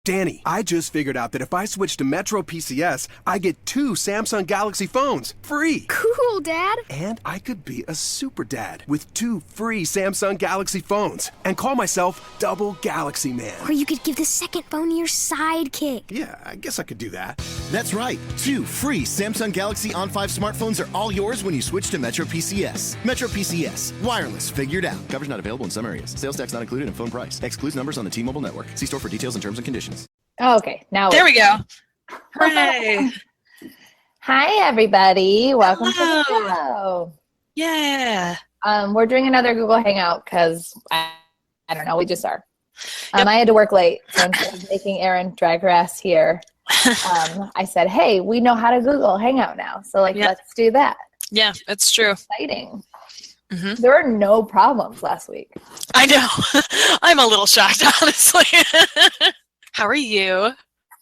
Danny, I just figured out that if I switch to Metro PCS, I get 2 Samsung Galaxy phones free. Cool, Dad. And I could be a super dad with 2 free Samsung Galaxy phones and call myself Double Galaxy Man. Or you could give the second phone to your sidekick. Yeah, I guess I could do that. That's right. 2 free Samsung Galaxy On 5 smartphones are all yours when you switch to Metro PCS. Metro PCS. Wireless figured out. Coverage not available in some areas. Sales tax not included in phone price. Excludes numbers on the T-Mobile network. See store for details and terms and conditions. Oh, okay, now there we go. Hooray! Hi, everybody. Welcome to the show. Yeah. We're doing another Google Hangout because I don't know. We just are. I had to work late, so instead of making Erin drag her ass here, I said, "Hey, we know how to Google Hangout now, so let's do that." Yeah, it's true. Exciting. Mm-hmm. There were no problems last week. I know. I'm a little shocked, honestly. How are you?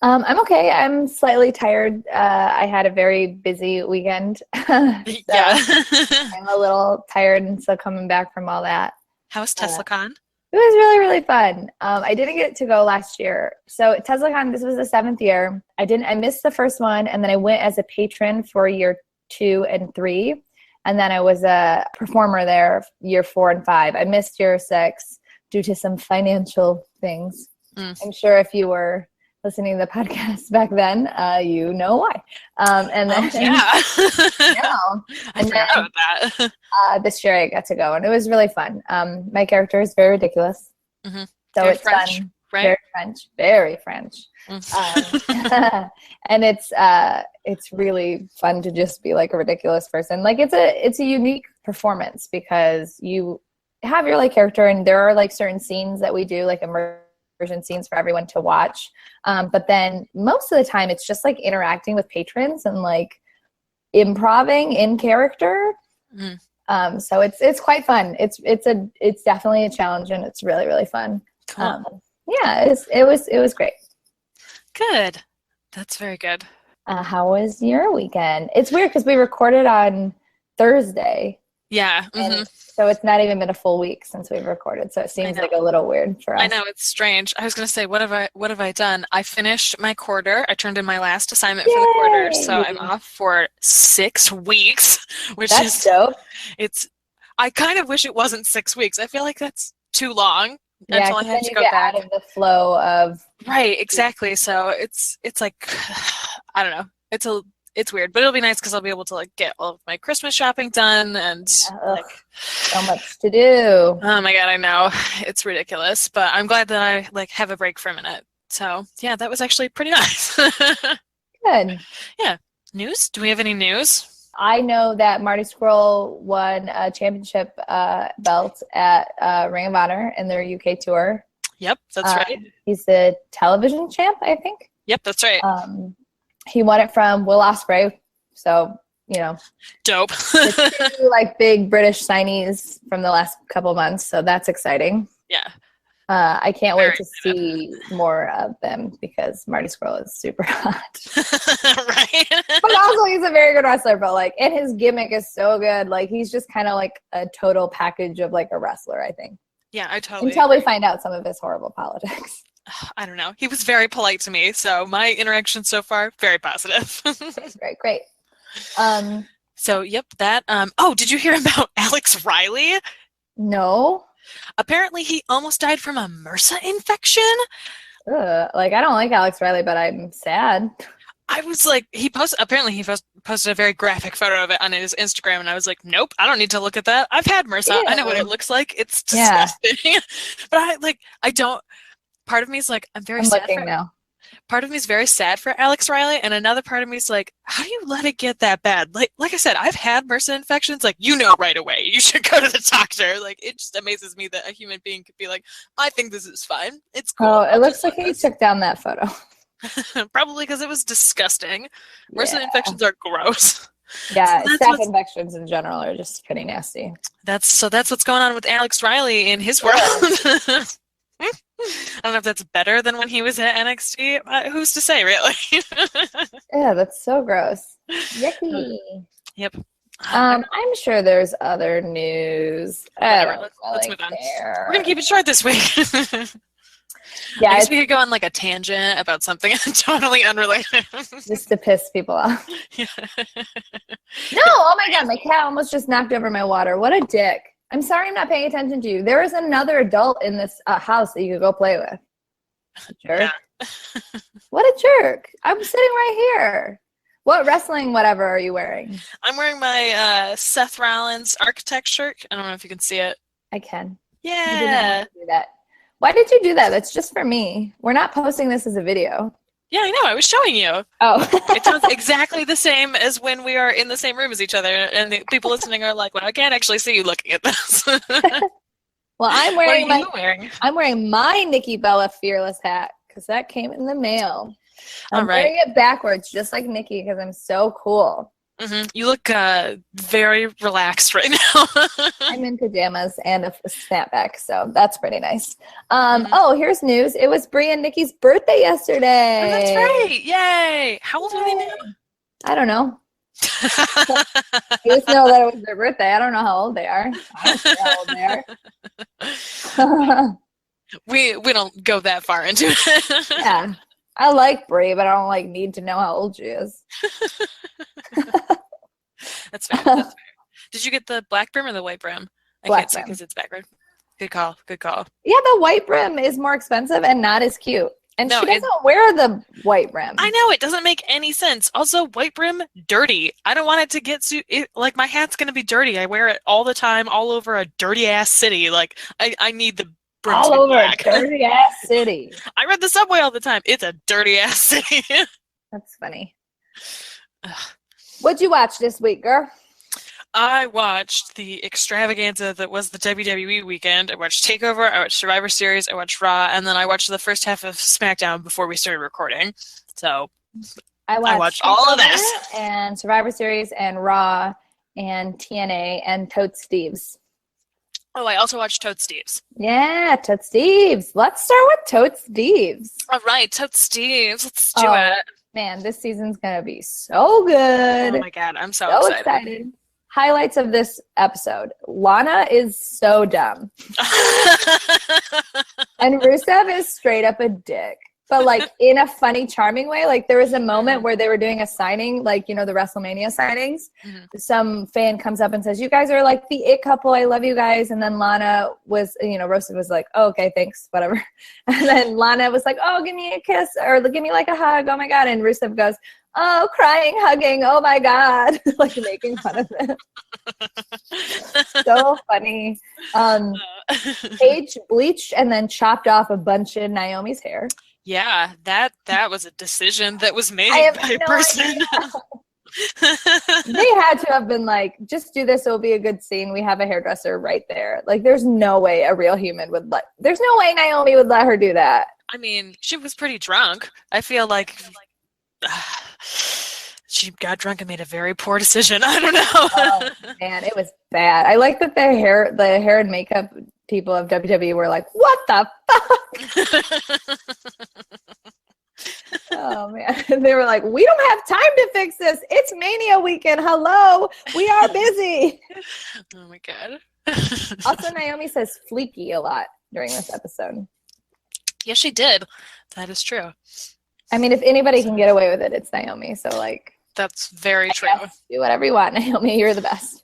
I'm okay. I'm slightly tired. I had a very busy weekend. Yeah. I'm a little tired and still coming back from all that. How was TeslaCon? It was really, really fun. I didn't get to go last year. So TeslaCon, this was the 7th year. I missed the first one, and then I went as a patron for year 2 and 3. And then I was a performer there year 4 and 5. I missed year 6 due to some financial things. I'm sure if you were listening to the podcast back then, you know why. And then, I forgot about that. This year I got to go, and it was really fun. My character is very ridiculous, so very it's French, fun. Right? Very French. And it's really fun to just be like a ridiculous person. Like it's a unique performance because you have your character, and there are certain scenes that we do immersion scenes for everyone to watch. But then most of the time it's just interacting with patrons and improving in character. So it's quite fun. It's definitely a challenge, and it's really, really fun. Cool. It was great. Good. That's very good. How was your weekend? It's weird because we recorded on Thursday. Yeah. And so it's not even been a full week since we've recorded. So it seems a little weird for us. I know, it's strange. I was going to say, what have I done? I finished my quarter. I turned in my last assignment for the quarter. So I'm off for 6 weeks, which that's is dope. I kind of wish it wasn't 6 weeks. I feel like that's too long. Yeah, until I have to go get back. out of the flow of Right, exactly. So it's I don't know. It's weird, but it'll be nice because I'll be able to get all of my Christmas shopping done and so much to do. Oh my god, I know. It's ridiculous, but I'm glad that I have a break for a minute. So yeah, that was actually pretty nice. Good. Yeah. News? Do we have any news? I know that Marty Scurll won a championship belt at Ring of Honor in their UK tour. Yep, that's right. He's the television champ, I think. Yep, that's right. He won it from Will Ospreay, so dope. the 2 big British signees from the last couple months, so that's exciting. Yeah. I can't wait to see more of them because Marty Scurll is super hot. Right. But also he's a very good wrestler, but and his gimmick is so good. He's just kind of a total package of a wrestler, I think. Yeah, I totally Until agree. we find out some of his horrible politics. I don't know. He was very polite to me, so my interaction so far, very positive. Great. So, yep, that. Oh, did you hear about Alex Riley? No. Apparently, he almost died from a MRSA infection. I don't like Alex Riley, but I'm sad. I was he posted a very graphic photo of it on his Instagram, and I was like, nope, I don't need to look at that. I've had MRSA. Ew. I know what it looks like. It's disgusting. But I don't. Part of me is I'm very sad looking now. Part of me is very sad for Alex Riley, and another part of me is how do you let it get that bad? Like I said, I've had MRSA infections. Right away. You should go to the doctor. It just amazes me that a human being could be I think this is fine. It's cool. Oh, it looks like he took down that photo. Probably because it was disgusting. MRSA infections are gross. Yeah, staph infections in general are just pretty nasty. That's what's going on with Alex Riley in his world. I don't know if that's better than when he was at NXT. Who's to say, really? Yeah, that's so gross. Yucky. Yep. I'm sure there's other news. Whatever. Let's move on. We're gonna keep it short this week. Yeah, I guess we could go on like a tangent about something totally unrelated. just to piss people off. Yeah. No, oh my God, my cat almost just knocked over my water. What a dick. I'm sorry I'm not paying attention to you. There is another adult in this house that you could go play with. Jerk. Yeah. What a jerk. I'm sitting right here. What wrestling whatever are you wearing? I'm wearing my Seth Rollins architect shirt. I don't know if you can see it. I can. Yeah. You did not want to do that. Why did you do that? That's just for me. We're not posting this as a video. Yeah, I know. I was showing you. Oh. It sounds exactly the same as when we are in the same room as each other, and the people listening are like, "Well, I can't actually see you looking at this." Well, I'm What wearing are you wearing? I'm wearing my Nikki Bella Fearless hat because that came in the mail. I'm wearing it backwards, just like Nikki, because I'm so cool. Mm-hmm. You look very relaxed right now. I'm in pajamas and a snapback, so that's pretty nice. Oh, here's news. It was Brie and Nikki's birthday yesterday. Oh, that's right. Yay. How old are they now? I don't know. I just know that it was their birthday. I don't know how old they are. I don't know how old they are. We don't go that far into it. Yeah. I like Brie, but I don't need to know how old she is. That's fair. That's fair. Did you get the black brim or the white brim? I Black can't see brim. because it's backward. Good call. Good call. Yeah, the white brim is more expensive and not as cute. And No, she doesn't wear the white brim. I know, it doesn't make any sense. Also, white brim, dirty. I don't want it to get like my hat's gonna be dirty. I wear it all the time, all over a dirty ass city. Like I need the brim all to be over black. a dirty ass city. I ride the subway all the time. It's a dirty ass city. That's funny. What'd you watch this week, girl? I watched the extravaganza that was the WWE weekend. I watched TakeOver, I watched Survivor Series, I watched Raw, and then I watched the first half of SmackDown before we started recording. So I watched all of this. And Survivor Series and Raw and TNA and Totes Deevs. Oh, I also watched Totes Deevs. Yeah, Totes Deevs. Let's start with Totes Deevs. All right, Totes Deevs. Let's do Oh, it. Man, this season's going to be so good. Oh my god, I'm so excited. Highlights of this episode. Lana is so dumb. And Rusev is straight up a dick. But in a funny, charming way. There was a moment where they were doing a signing, the WrestleMania signings. Mm-hmm. Some fan comes up and says, "You guys are the it couple. I love you guys." And then Lana was, Rusev was like, "Oh, okay, thanks, whatever." And then Lana was like, "Oh, give me a kiss or give me a hug. Oh my god." And Rusev goes, "Oh, crying, hugging. Oh my god." Making fun of it. So funny. Paige bleached and then chopped off a bunch of Naomi's hair. Yeah, that was a decision that was made by a no person. They had to have been just do this, it'll be a good scene. We have a hairdresser right there. There's no way a real human would there's no way Naomi would let her do that. I mean, she was pretty drunk. I feel like she got drunk and made a very poor decision. I don't know. Oh, man, it was bad. I like that the hair and makeup people of WWE were like, "What the fuck?" Oh man, they were like, "We don't have time to fix this. It's Mania weekend. Hello, we are busy." Oh my god. Also, Naomi says "fleeky" a lot during this episode. Yes, she did. That is true. I mean, if anybody can get away with it, it's Naomi. So that's very true. Do whatever you want, Naomi. You're the best.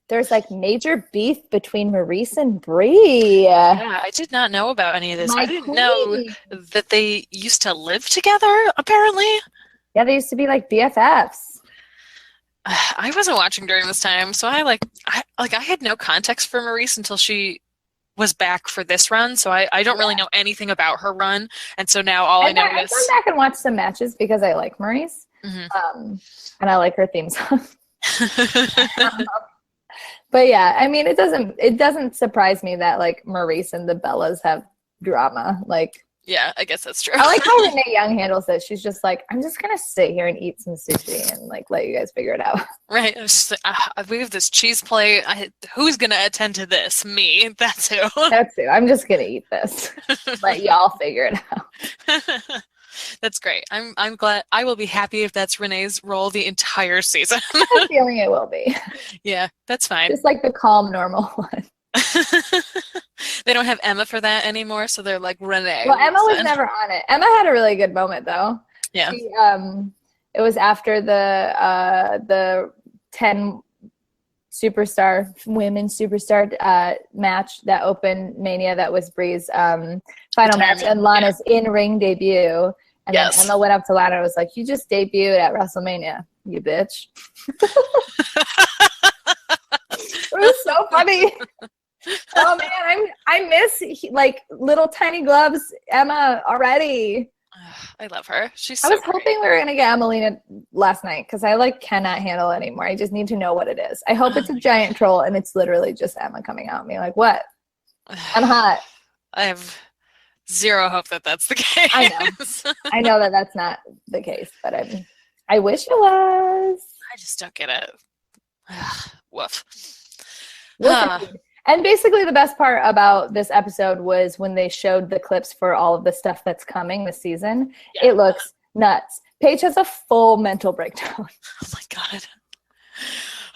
There's major beef between Maurice and Brie. Yeah, I did not know about any of this. I didn't know that they used to live together, apparently. Yeah, they used to be BFFs. I wasn't watching during this time, so I had no context for Maurice until she was back for this run, so I don't really know anything about her run, and so now all I know is... I've gone back and watched some matches because I like Maurice, and I like her theme song. But yeah, I mean, it doesn't surprise me that Maurice and the Bellas have drama. Yeah, I guess that's true. I like how Renee Young handles it. She's just I'm just gonna sit here and eat some sushi and let you guys figure it out. Right. It's just we have this cheese plate. Who's gonna attend to this? Me. That's who. That's who. I'm just gonna eat this. Let y'all figure it out. That's great. I'm glad. I will be happy if that's Renee's role the entire season. I have a feeling it will be. Yeah, that's fine. Just the calm, normal one. They don't have Emma for that anymore, so they're like Renee. Well, Emma was never on it. Emma had a really good moment though. Yeah. It was after the 10 women superstar match that opened Mania. That was Bree's final match and Lana's in-ring debut. And then Emma went up to Lana and was like, "You just debuted at WrestleMania, you bitch." It was so funny. Oh man, I miss like little tiny gloves Emma already. I love her. She's I so was hoping we were gonna get Emelina last night because I like cannot handle it anymore. I just need to know what it is. I hope it's a giant troll and it's literally just Emma coming out at me like, what? I'm hot. I have zero hope that that's the case. I know that that's not the case, but I wish it was. I just don't get it. Woof. And basically the best part about this episode was when they showed the clips for all of the stuff that's coming this season. Yeah. It looks nuts. Paige has a full mental breakdown. Oh my God.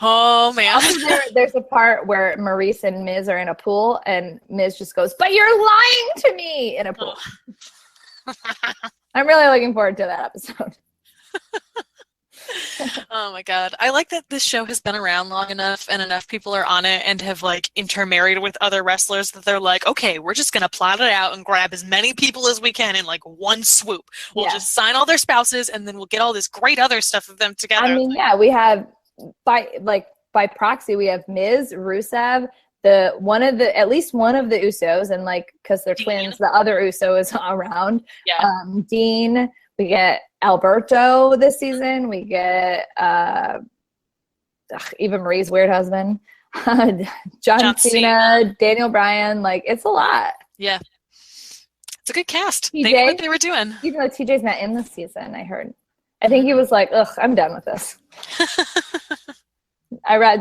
Oh man. Also, there's a part where Maurice and Miz are in a pool and Miz just goes, "But you're lying to me," in a pool. I'm really looking forward to that episode. Oh my God. I like that this show has been around long enough and enough people are on it and have like intermarried with other wrestlers that they're like, okay, we're just going to plot it out and grab as many people as we can in like one swoop. We'll just sign all their spouses and then we'll get all this great other stuff of them together. I mean, yeah, we have by proxy, we have Miz, Rusev, at least one of the Usos, and like, cause they're twins, the other Uso is around. Yeah. Dean, we get Alberto this season. We get even Marie's weird husband, John Cena, Daniel Bryan. Like, it's a lot. Yeah, it's a good cast. TJ, they knew what they were doing. Even though TJ's not in this season, I heard. I think he was like, "Ugh, I'm done with this.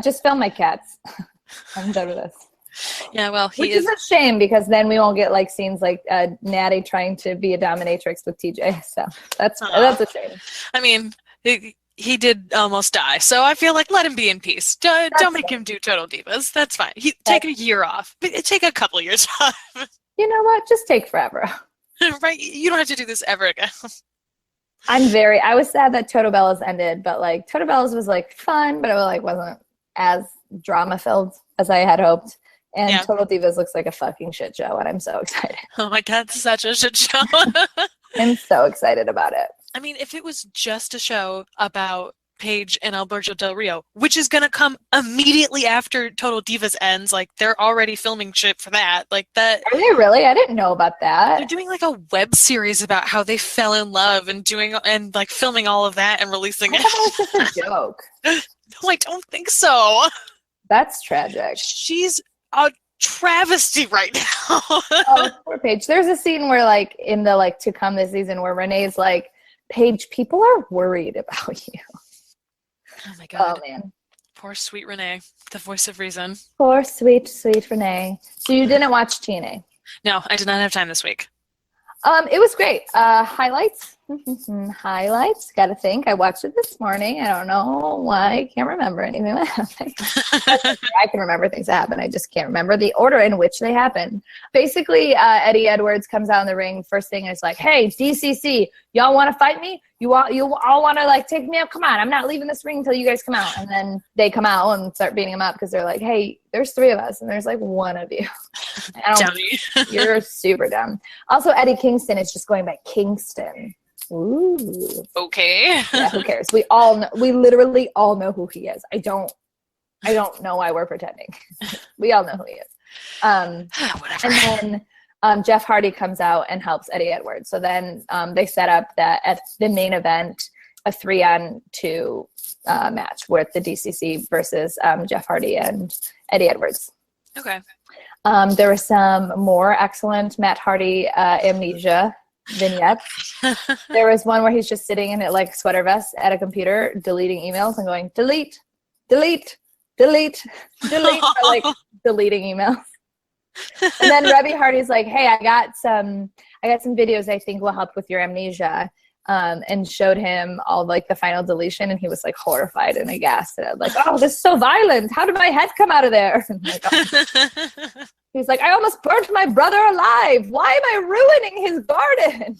Just film my cats. I'm done with this." Yeah, well, which is a shame because then we won't get like scenes like Natty trying to be a dominatrix with TJ. So that's a shame. I mean, he did almost die, so I feel like let him be in peace. Don't make him do Total Divas. That's fine. Take a year off. Take a couple of years off. You know what? Just take forever. Right? You don't have to do this ever again. I was sad that Total Bellas ended, but like Total Bellas was like fun, but it like wasn't as drama filled as I had hoped. And Total Divas looks like a fucking shit show, and I'm so excited. Oh my God, it's such a shit show. I'm so excited about it. I mean, if it was just a show about Paige and Alberto Del Rio, which is going to come immediately after Total Divas ends, like they're already filming shit for that. Like that. Are they really? I didn't know about that. They're doing like a web series about how they fell in love and like filming all of that and releasing it. That was just a joke. No, I don't think so. That's tragic. She's a travesty right now. Oh, poor Paige. There's a scene where like in the like to come this season where Renee's like, "Paige, people are worried about you." Oh my God. Oh man. Poor sweet Renee, the voice of reason. Poor sweet, sweet Renee. So you didn't watch TNA? No, I did not have time this week. It was great. Highlights. Highlights. Got to think. I watched it this morning. I don't know why. I can't remember anything that happened. I can remember things that happen. I just can't remember the order in which they happen. Basically, Eddie Edwards comes out in the ring. First thing is like, "Hey, DCC, y'all want to fight me? You all want to like take me up? Come on, I'm not leaving this ring until you guys come out." And then they come out and start beating him up because they're like, "Hey, there's 3 of us and there's like 1 of you." You're super dumb. Also, Eddie Kingston is just going by Kingston. Ooh. Okay. Yeah, who cares? We literally all know who he is. I don't know why we're pretending. We all know who he is. Whatever. And then Jeff Hardy comes out and helps Eddie Edwards. So then they set up that at the main event, a 3-on-2 match with the DCC versus Jeff Hardy and Eddie Edwards. Okay. There was some more excellent Matt Hardy amnesia vignettes. There was one where he's just sitting in it like sweater vest at a computer, deleting emails and going delete, delete, delete, delete, or, like deleting emails. And then Rebby Hardy's like, "Hey, I got some videos I think will help with your amnesia." and showed him all like the final deletion, and he was like horrified and aghast and like, oh, this is so violent. How did my head come out of there? Like, oh. He's like, I almost burnt my brother alive. Why am I ruining his garden?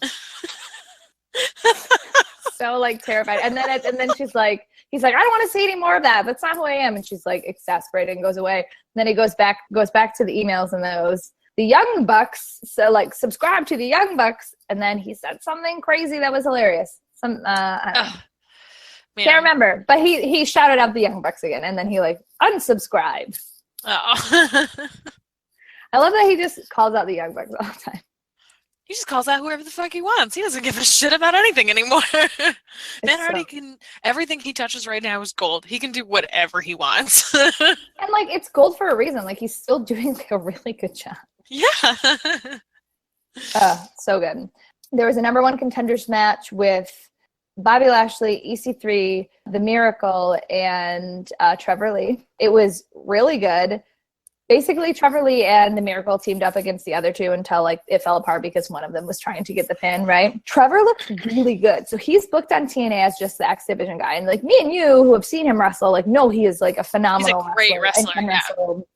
So like terrified. And then she's like, he's like, I don't want to see any more of that. That's not who I am. And she's like exasperated and goes away. And then he goes back to the emails and those, the Young Bucks, so like subscribe to the Young Bucks. And then he said something crazy that was hilarious. I can't remember, but he shouted out the Young Bucks again, and then he like unsubscribed. Oh. I love that he just calls out the Young Bucks all the time. He just calls out whoever the fuck he wants. He doesn't give a shit about anything anymore. Man already can. Everything he touches right now is gold. He can do whatever he wants. And like it's gold for a reason. Like he's still doing like a really good job. Yeah. So good. There was a number one contenders match with Bobby Lashley, EC3, The Miracle, and Trevor Lee. It was really good. Basically, Trevor Lee and The Miracle teamed up against the other two until like it fell apart because one of them was trying to get the pin, right? Trevor looked really good. So he's booked on TNA as just the X Division guy. And like me and you who have seen him wrestle, like know he is like a phenomenal great wrestler. And can wrestle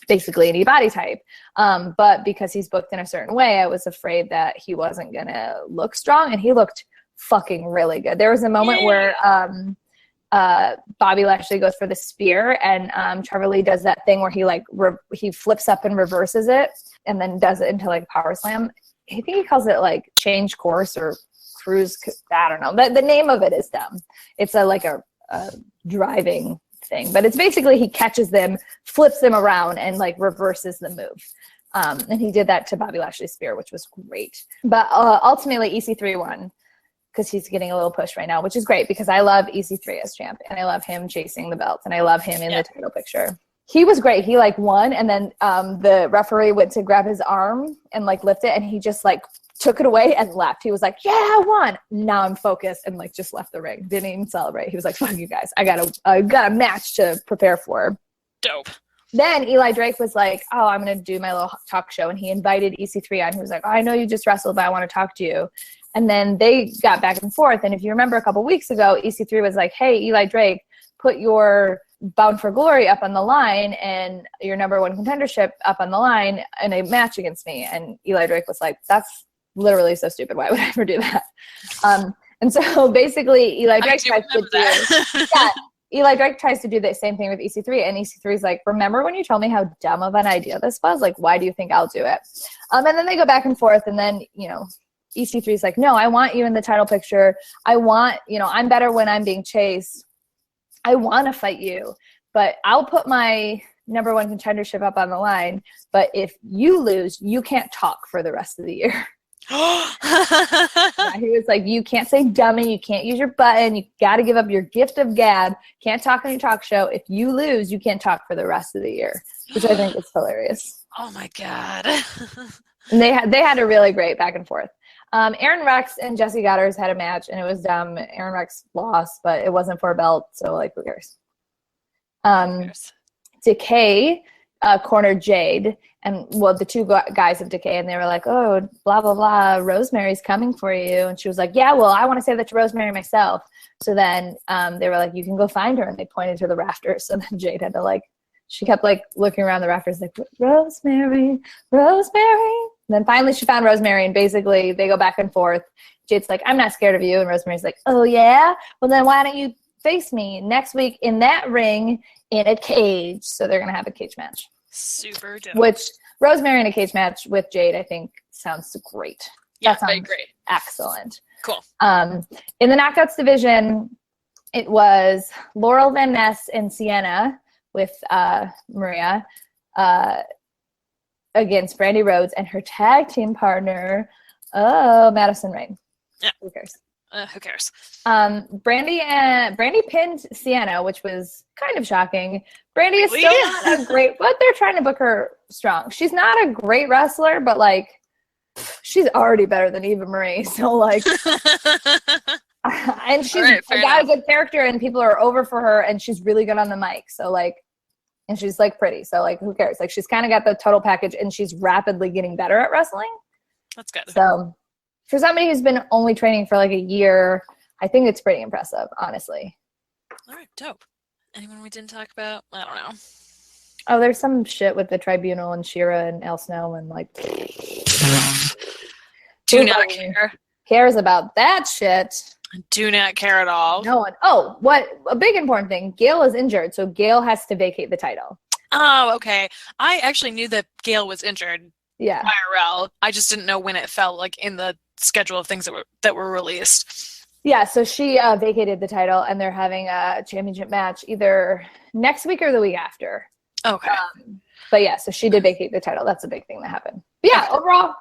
basically any body type. But because he's booked in a certain way, I was afraid that he wasn't going to look strong. And he looked fucking really good. There was a moment where Bobby Lashley goes for the spear, and Trevor Lee does that thing where he like he flips up and reverses it, and then does it into like a power slam. I think he calls it like change course or cruise. I don't know. The name of it is dumb. It's like a driving thing, but it's basically he catches them, flips them around, and like reverses the move. And he did that to Bobby Lashley's spear, which was great. But ultimately, EC3 won, because he's getting a little push right now, which is great because I love EC3 as champ, and I love him chasing the belt, and I love him in the title picture. He was great. He like won, and then the referee went to grab his arm and like lift it, and he just like took it away and left. He was like, yeah, I won. Now I'm focused, and like just left the ring. Didn't even celebrate. He was like, fuck you guys. I got a match to prepare for. Dope. Then Eli Drake was like, oh, I'm going to do my little talk show. And he invited EC3 on. He was like, oh, I know you just wrestled, but I want to talk to you. And then they got back and forth. And if you remember a couple weeks ago, EC3 was like, hey, Eli Drake, put your Bound for Glory up on the line and your number one contendership up on the line in a match against me. And Eli Drake was like, that's literally so stupid. Why would I ever do that? And so basically Eli Drake tries to Eli Drake tries to do the same thing with EC3, and EC3 is like, remember when you told me how dumb of an idea this was? Like, why do you think I'll do it? And then they go back and forth, and then, EC3 is like, no, I want you in the title picture. I want, I'm better when I'm being chased. I want to fight you, but I'll put my number one contendership up on the line. But if you lose, you can't talk for the rest of the year. He was like, you can't say dummy, you can't use your button, you got to give up your gift of gab, can't talk on your talk show. If you lose, you can't talk for the rest of the year, which I think is hilarious. Oh my god. And they had a really great back and forth. Aaron Rex and Jesse Goddard had a match, and it was dumb. Aaron Rex lost, but it wasn't for a belt, so like who cares? Decay cornered Jade, and the two guys of Decay, and they were like, oh, blah blah blah, Rosemary's coming for you. And she was like, yeah, well, I want to say that to Rosemary myself. So then they were like, you can go find her, and they pointed to the rafters. So then Jade had to she kept looking around the rafters like, Rosemary. And then finally she found Rosemary, and basically they go back and forth. Jade's like, I'm not scared of you, and Rosemary's like, oh yeah, well then why don't you face me next week in that ring in a cage? So they're gonna have a cage match. Super dope. Which Rosemary in a cage match with Jade, I think, sounds great. Yeah, that sounds I agree. Excellent. Cool. In the Knockouts division, it was Laurel Van Ness and Sienna with Maria against Brandy Rhodes and her tag team partner, Madison Rain. Yeah. Who cares? Who cares? Brandy pinned Sienna, which was kind of shocking. Brandy is still not a great, but they're trying to book her strong. She's not a great wrestler, but she's already better than Eva Marie. So and she's got a good character, and people are over for her, and she's really good on the mic. So and she's pretty. So who cares? She's kind of got the total package, and she's rapidly getting better at wrestling. That's good. So for somebody who's been only training for like a year, I think it's pretty impressive, honestly. All right, dope. Anyone we didn't talk about? I don't know. Oh, there's some shit with the tribunal and Shira and El Snow and like. Do not care. Cares about that shit. Do not care at all. No one. Oh, what a big important thing. Gail is injured, so Gail has to vacate the title. Oh, okay. I actually knew that Gail was injured. Yeah. IRL. I just didn't know when it fell, like in the schedule of things that were released. Yeah, so she vacated the title, and they're having a championship match either next week or the week after. Okay. But yeah, so she did vacate the title. That's a big thing that happened. But yeah, overall,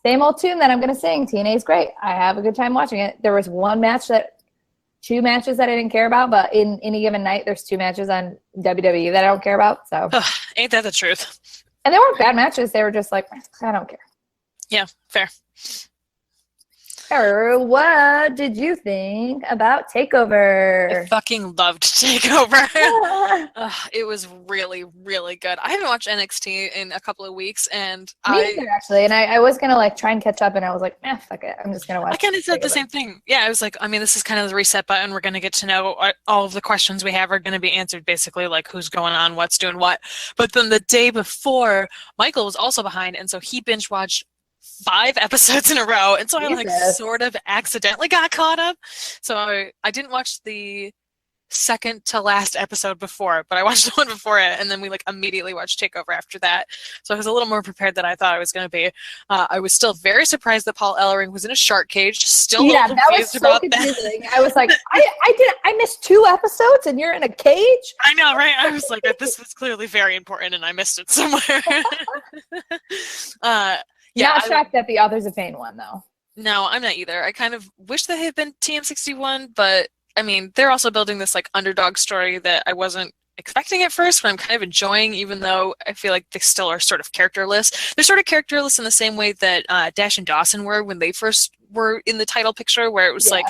same old tune that I'm going to sing. TNA is great. I have a good time watching it. There was two matches that I didn't care about, but in any given night, there's 2 matches on WWE that I don't care about. So ain't that the truth? And they weren't bad matches. They were just like, I don't care. Yeah, fair. What did you think about TakeOver? I fucking loved TakeOver. It was really, really good. I haven't watched NXT in a couple of weeks, and Me neither, actually. And I was gonna like try and catch up, and I was like, fuck it. I'm just gonna watch. I kind of said the same thing. Yeah, I was like, I mean, this is kind of the reset button. We're gonna get to know all of the questions we have are gonna be answered, basically, like who's going on, what's doing what. But then the day before, Michael was also behind, and so he binge watched 5 episodes in a row, and so I like sort of accidentally got caught up. So I didn't watch the second to last episode before, but I watched the one before it, and then we like immediately watched TakeOver after that. So I was a little more prepared than I thought I was going to be. I was still very surprised that Paul Ellering was in a shark cage. Still a little confused about confusing. I was like, I missed 2 episodes, and you're in a cage. I know, right? I was like, this was clearly very important, and I missed it somewhere. Yeah, not shocked that the Authors of Pain won, though. No, I'm not either. I kind of wish that had been TM61, but I mean, they're also building this like underdog story that I wasn't expecting at first, but I'm kind of enjoying, even though I feel like they still are sort of characterless. They're sort of characterless in the same way that Dash and Dawson were when they first were in the title picture, where it was like,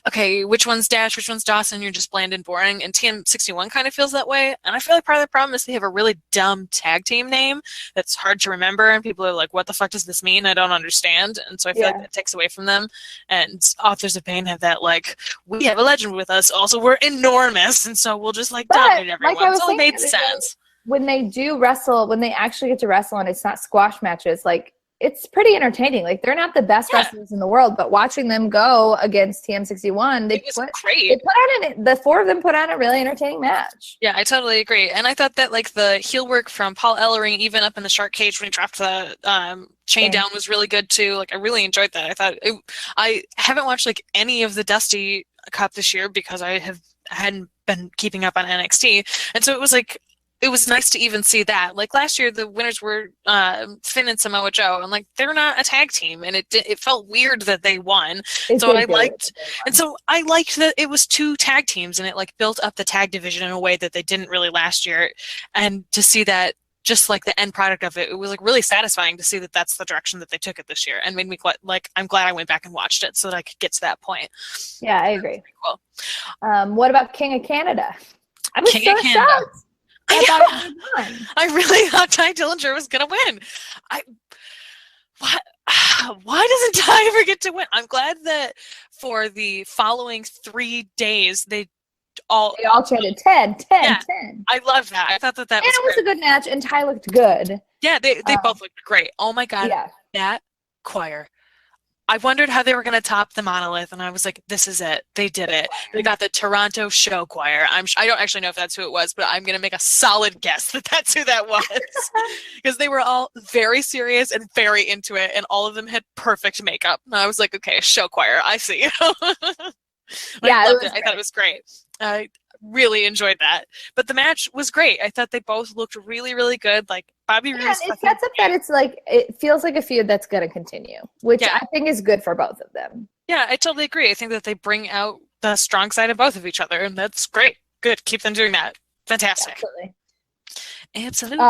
okay, which one's Dash, which one's Dawson, you're just bland and boring, and TM61 kind of feels that way, and I feel like part of the problem is they have a really dumb tag team name that's hard to remember, and people are like, what the fuck does this mean? I don't understand, and so I feel like that takes away from them, and Authors of Pain have that, like, we have a legend with us, also we're enormous, and so we'll just, like, dominate everyone. Like it all made sense. When they do wrestle, when they actually get to wrestle, and it's not squash matches, like, it's pretty entertaining. Like, they're not the best wrestlers in the world, but watching them go against TM61, it was great. The 4 of them put on a really entertaining match. Yeah, I totally agree. And I thought that, like, the heel work from Paul Ellering, even up in the shark cage when he dropped the chain down, was really good, too. Like, I really enjoyed that. I haven't watched, like, any of the Dusty Cup this year because I hadn't been keeping up on NXT. And so it was, like, it was nice to even see that. Like last year, the winners were Finn and Samoa Joe, and like they're not a tag team, and it felt weird that they won. So I liked that it was 2 tag teams, and it like built up the tag division in a way that they didn't really last year. And to see that, just like the end product of it, it was like really satisfying to see that that's the direction that they took it this year, and made me like I'm glad I went back and watched it so that I could get to that point. Yeah, I agree. Cool. What about King of Canada? I was King of Canada. Shocked. I really thought Ty Dillinger was gonna win. Why doesn't Ty ever get to win? I'm glad that for the following 3 days they all chanted 10. I love that. I thought that was it was a good match, and Ty looked good. Yeah, they both looked great. Oh my god, that choir. I wondered how they were going to top the Monolith, and I was like, this is it. They did it. They got the Toronto Show Choir. I don't actually know if that's who it was, but I'm going to make a solid guess that that's who that was. Because they were all very serious and very into it, and all of them had perfect makeup. And I was like, okay, Show Choir, I see. I loved it. I thought it was great. I really enjoyed that. But the match was great. I thought they both looked really, really good. Like, Bobby Roode. It sets up that it's like, it feels like a feud that's going to continue, which I think is good for both of them. Yeah, I totally agree. I think that they bring out the strong side of both of each other, and that's great. Good. Keep them doing that. Fantastic. Absolutely.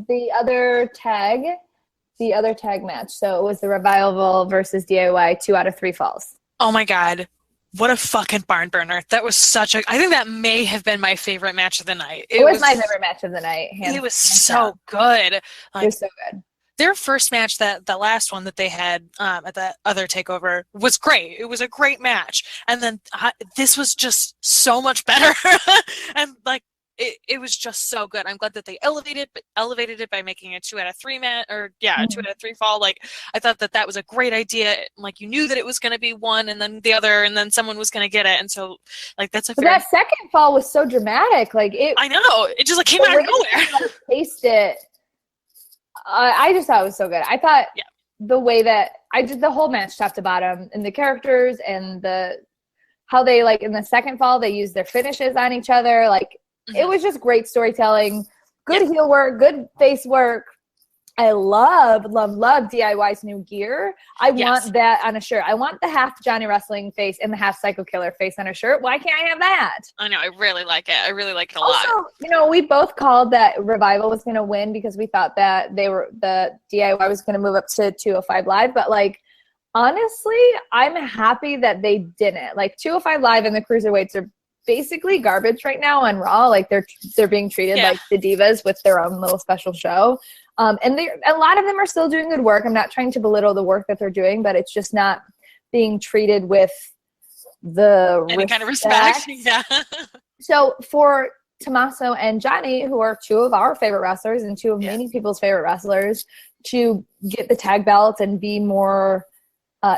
The other tag match. So it was the Revival versus DIY 2 out of 3 falls. Oh my God. What a fucking barn burner. That was I think that may have been my favorite match of the night. It was my favorite match of the night. It was so good. It was so good. their first match, the last one that they had at the other takeover, was great. It was a great match, and then this was just so much better, and like it was just so good. I'm glad that they elevated it by making a 2 out of 3 match, or a 2 out of 3 fall. Like, I thought that was a great idea. Like, you knew that it was going to be one and then the other, and then someone was going to get it, and so like that's a. But that second fall was so dramatic. Like it. I know, it just like came out of nowhere. Taste it. I just thought it was so good. I thought the way that I did the whole match top to bottom, and the characters and how they, like, in the second fall they used their finishes on each other. Like, it was just great storytelling, good heel work, good face work. I love DIY's new gear. I want that on a shirt. I want the half Johnny Wrestling face and the half Psycho Killer face on a shirt. Why can't I have that? I know. I really like it. I really like it a lot. Also, we both called that Revival was going to win because we thought that the DIY was going to move up to 205 Live. But, like, honestly, I'm happy that they didn't. Like, 205 Live and the Cruiserweights are basically garbage right now on Raw. Like, they're being treated like the divas with their own little special show. And a lot of them are still doing good work. I'm not trying to belittle the work that they're doing, but it's just not being treated with any kind of respect. Yeah. So for Tommaso and Johnny, who are 2 of our favorite wrestlers and 2 of many people's favorite wrestlers, to get the tag belts and be more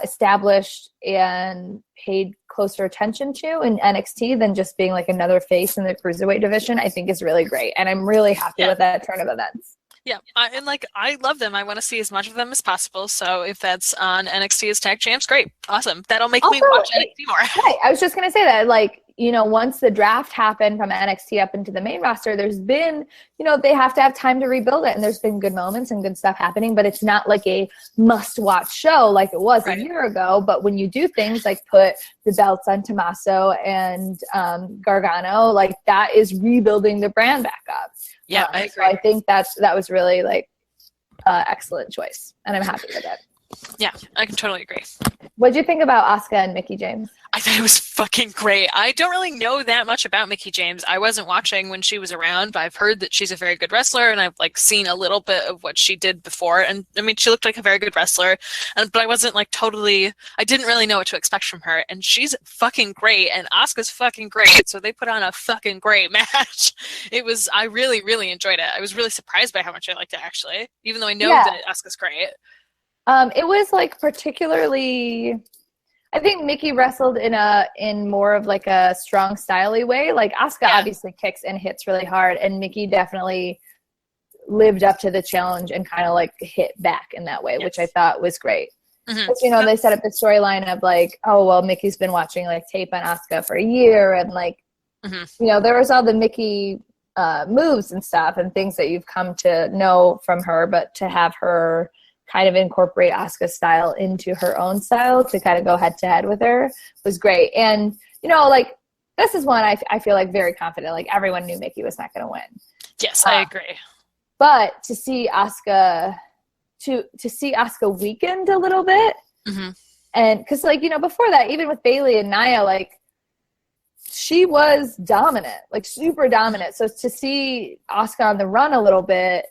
established and paid closer attention to in NXT than just being like another face in the Cruiserweight division, I think is really great. And I'm really happy with that turn of events. Yeah, and like, I love them. I want to see as much of them as possible. So if that's on NXT as tag champs, great, awesome. That'll make me watch NXT more. Right, I was just gonna say that, like, once the draft happened from NXT up into the main roster, there's been, they have to have time to rebuild it, and there's been good moments and good stuff happening, but it's not like a must-watch show like it was a year ago. But when you do things like put the belts on Tommaso and Gargano, like, that is rebuilding the brand back up. Yeah, I agree. So I think that was really, like, excellent choice, and I'm happy with it. Yeah, I can totally agree. What did you think about Asuka and Mickie James? I thought it was fucking great. I don't really know that much about Mickie James. I wasn't watching when she was around, but I've heard that she's a very good wrestler, and I've, like, seen a little bit of what she did before. And I mean, she looked like a very good wrestler, but I wasn't, like, I didn't really know what to expect from her. And she's fucking great, and Asuka's fucking great. So they put on a fucking great match. I really, really enjoyed it. I was really surprised by how much I liked it, actually, even though I know that Asuka's great. It was, like, particularly, I think Mickie wrestled in more of, like, a strong style-y way. Like, Asuka obviously kicks and hits really hard, and Mickie definitely lived up to the challenge and kind of, like, hit back in that way, which I thought was great. Because, they set up the storyline of, like, oh, well, Mickey's been watching, like, tape on Asuka for a year, and, like, there was all the Mickie moves and stuff and things that you've come to know from her, but to have her kind of incorporate Asuka's style into her own style to kind of go head to head with her was great. And, like, this is one I feel like very confident. Like, everyone knew Mickie was not going to win. Yes, I agree. But to see Asuka, to see Asuka weakened a little bit, and because, like, before that, even with Bayley and Nia, like, she was dominant, like, super dominant. So to see Asuka on the run a little bit,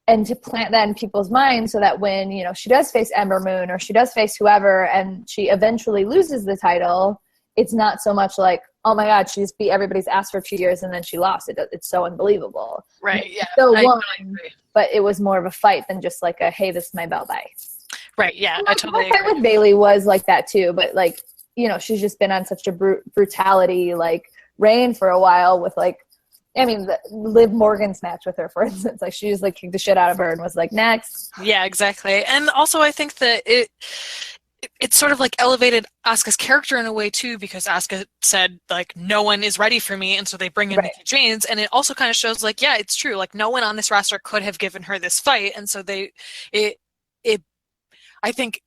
and to plant that in people's minds so that when, she does face Ember Moon or she does face whoever and she eventually loses the title, it's not so much like, oh my God, she just beat everybody's ass for 2 years and then she lost. It's so unbelievable. Right, yeah. So won, but it was more of a fight than just like a, hey, this is my belt, bye. Right, yeah, I totally agree. My fight with Bayley was like that too, but, like, she's just been on such a brutality, like, reign for a while with, like, I mean, Liv Morgan's match with her, for instance, like, she just, like, kicked the shit out of her and was like, next. Yeah, exactly. And also I think that it sort of, like, elevated Asuka's character in a way too, because Asuka said, like, no one is ready for me, and so they bring in Mickie James, and it also kind of shows, like, yeah, it's true, like, no one on this roster could have given her this fight, and so I think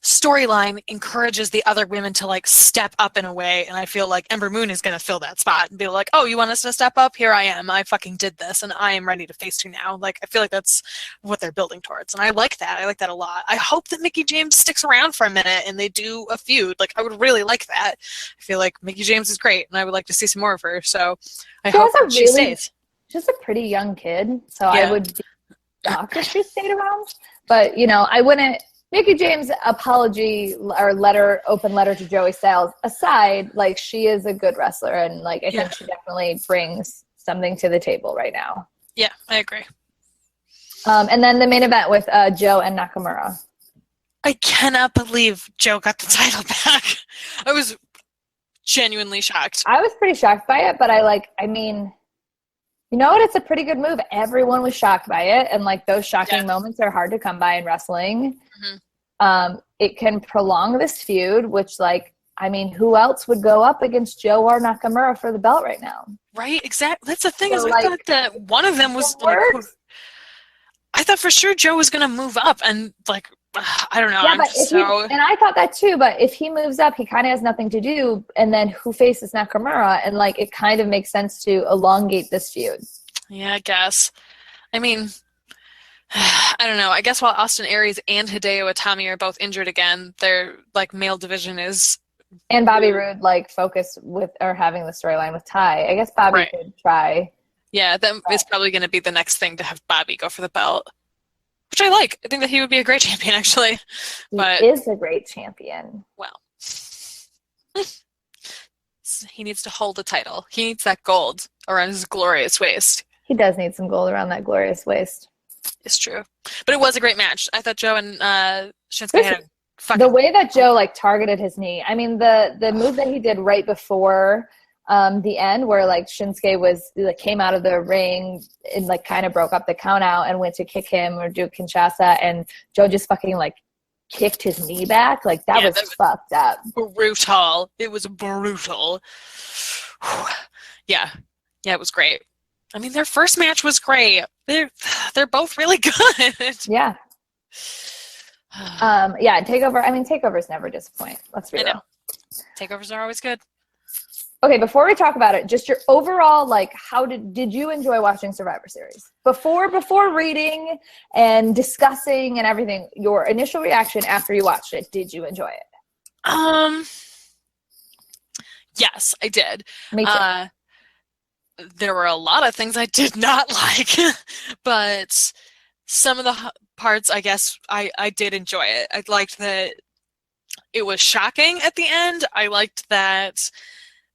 storyline encourages the other women to, like, step up in a way, and I feel like Ember Moon is going to fill that spot and be like, oh, you want us to step up? Here I am. I fucking did this, and I am ready to face you now. Like, I feel like that's what they're building towards, and I like that. I like that a lot. I hope that Mickie James sticks around for a minute and they do a feud. Like, I would really like that. I feel like Mickie James is great, and I would like to see some more of her, so I hope that she stays. She's a pretty young kid, so I would shocked if she stayed around. But, you know, I wouldn't. Mickie James' apology or open letter to Joey Styles aside, like, she is a good wrestler, and like I think she definitely brings something to the table right now. Yeah, I agree. And then the main event with Joe and Nakamura. I cannot believe Joe got the title back. I was genuinely shocked. I was pretty shocked by it, but I mean, you know what? It's a pretty good move. Everyone was shocked by it, and like those shocking moments are hard to come by in wrestling. It can prolong this feud, which, like, I mean, who else would go up against Joe or Nakamura for the belt right now? Right, exactly. That's the thing, So, is I thought that one of them was like, I thought for sure Joe was gonna move up, and like, I don't know. Yeah, and I thought that too. But if he moves up, he kind of has nothing to do, and then who faces Nakamura? And like, it kind of makes sense to elongate this feud. Yeah, I guess. I mean, I don't know. I guess while Austin Aries and Hideo Itami are both injured again, their like male division is. And Bobby Roode like focused with or having the storyline with Ty. I guess Bobby could try. Yeah, that is probably going to be the next thing, to have Bobby go for the belt, which I like. I think that he would be a great champion, actually. But he is a great champion. Well, he needs to hold the title. He needs that gold around his glorious waist. He does need some gold around that glorious waist. It's true. But it was a great match. I thought Joe and Shinsuke had a fucking... The way that Joe like targeted his knee. I mean, the move that he did right before the end, where like Shinsuke was like came out of the ring and like kind of broke up the count out and went to kick him or do Kinshasa, and Joe just fucking like kicked his knee back. Like that was fucked up. Brutal. It was brutal. Yeah, it was great. I mean, their first match was great. They're both really good. Yeah. Yeah, Takeover. I mean, Takeovers never disappoint. Let's be real. Takeovers are always good. Okay, before we talk about it, just your overall, like, how did you enjoy watching Survivor Series? Before reading and discussing and everything, your initial reaction after you watched it, did you enjoy it? Yes, I did. Me too. There were a lot of things I did not like, but some of the parts, I guess, I did enjoy it. I liked that it was shocking at the end. I liked that,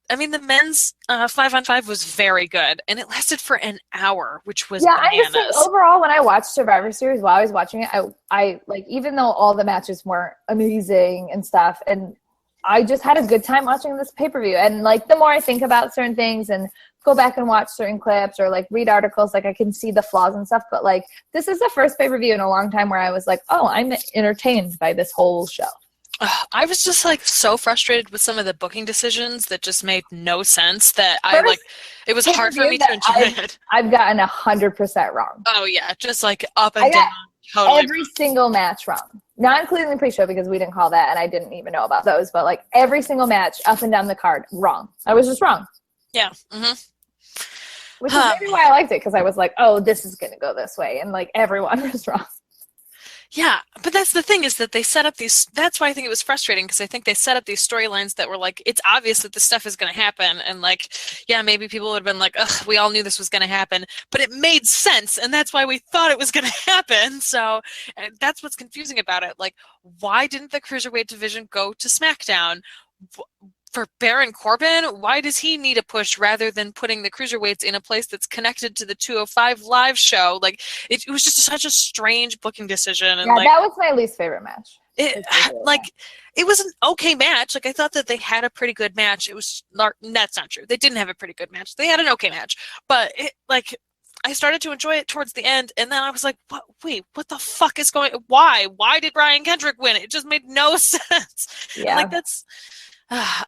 I mean, the men's 5-on-5 was very good, and it lasted for an hour, which was bananas. I just think overall, when I watched Survivor Series, while I was watching it, I like, even though all the matches weren't amazing and stuff, and I just had a good time watching this pay-per-view. And like, the more I think about certain things and go back and watch certain clips or like read articles, like I can see the flaws and stuff. But like, this is the first pay-per-view in a long time where I was like, oh, I'm entertained by this whole show. I was just like so frustrated with some of the booking decisions that just made no sense, that it was hard for me to enjoy it. I've gotten 100% wrong. Oh yeah, just like up and down. Totally every single match wrong. Not including the pre-show, because we didn't call that and I didn't even know about those, but like every single match up and down the card, wrong. I was just wrong. Yeah. Which is maybe why I liked it, because I was like, oh, this is going to go this way. And like everyone was wrong. Yeah, but that's the thing, is that they set up these, that's why I think it was frustrating, because I think they set up these storylines that were like, it's obvious that this stuff is going to happen, and like, yeah, maybe people would have been like, ugh, we all knew this was going to happen, but it made sense, and that's why we thought it was going to happen. So that's what's confusing about it. Like, why didn't the Cruiserweight division go to SmackDown? For Baron Corbin, why does he need a push rather than putting the Cruiserweights in a place that's connected to the 205 live show? Like, it was just such a strange booking decision. And yeah, like, that was my least favorite match. It was an okay match. Like, I thought that they had a pretty good match. That's not true. They didn't have a pretty good match. They had an okay match, but I started to enjoy it towards the end, and then I was like, wait, what the fuck is going? Why did Brian Kendrick win? It just made no sense. Yeah, like that's.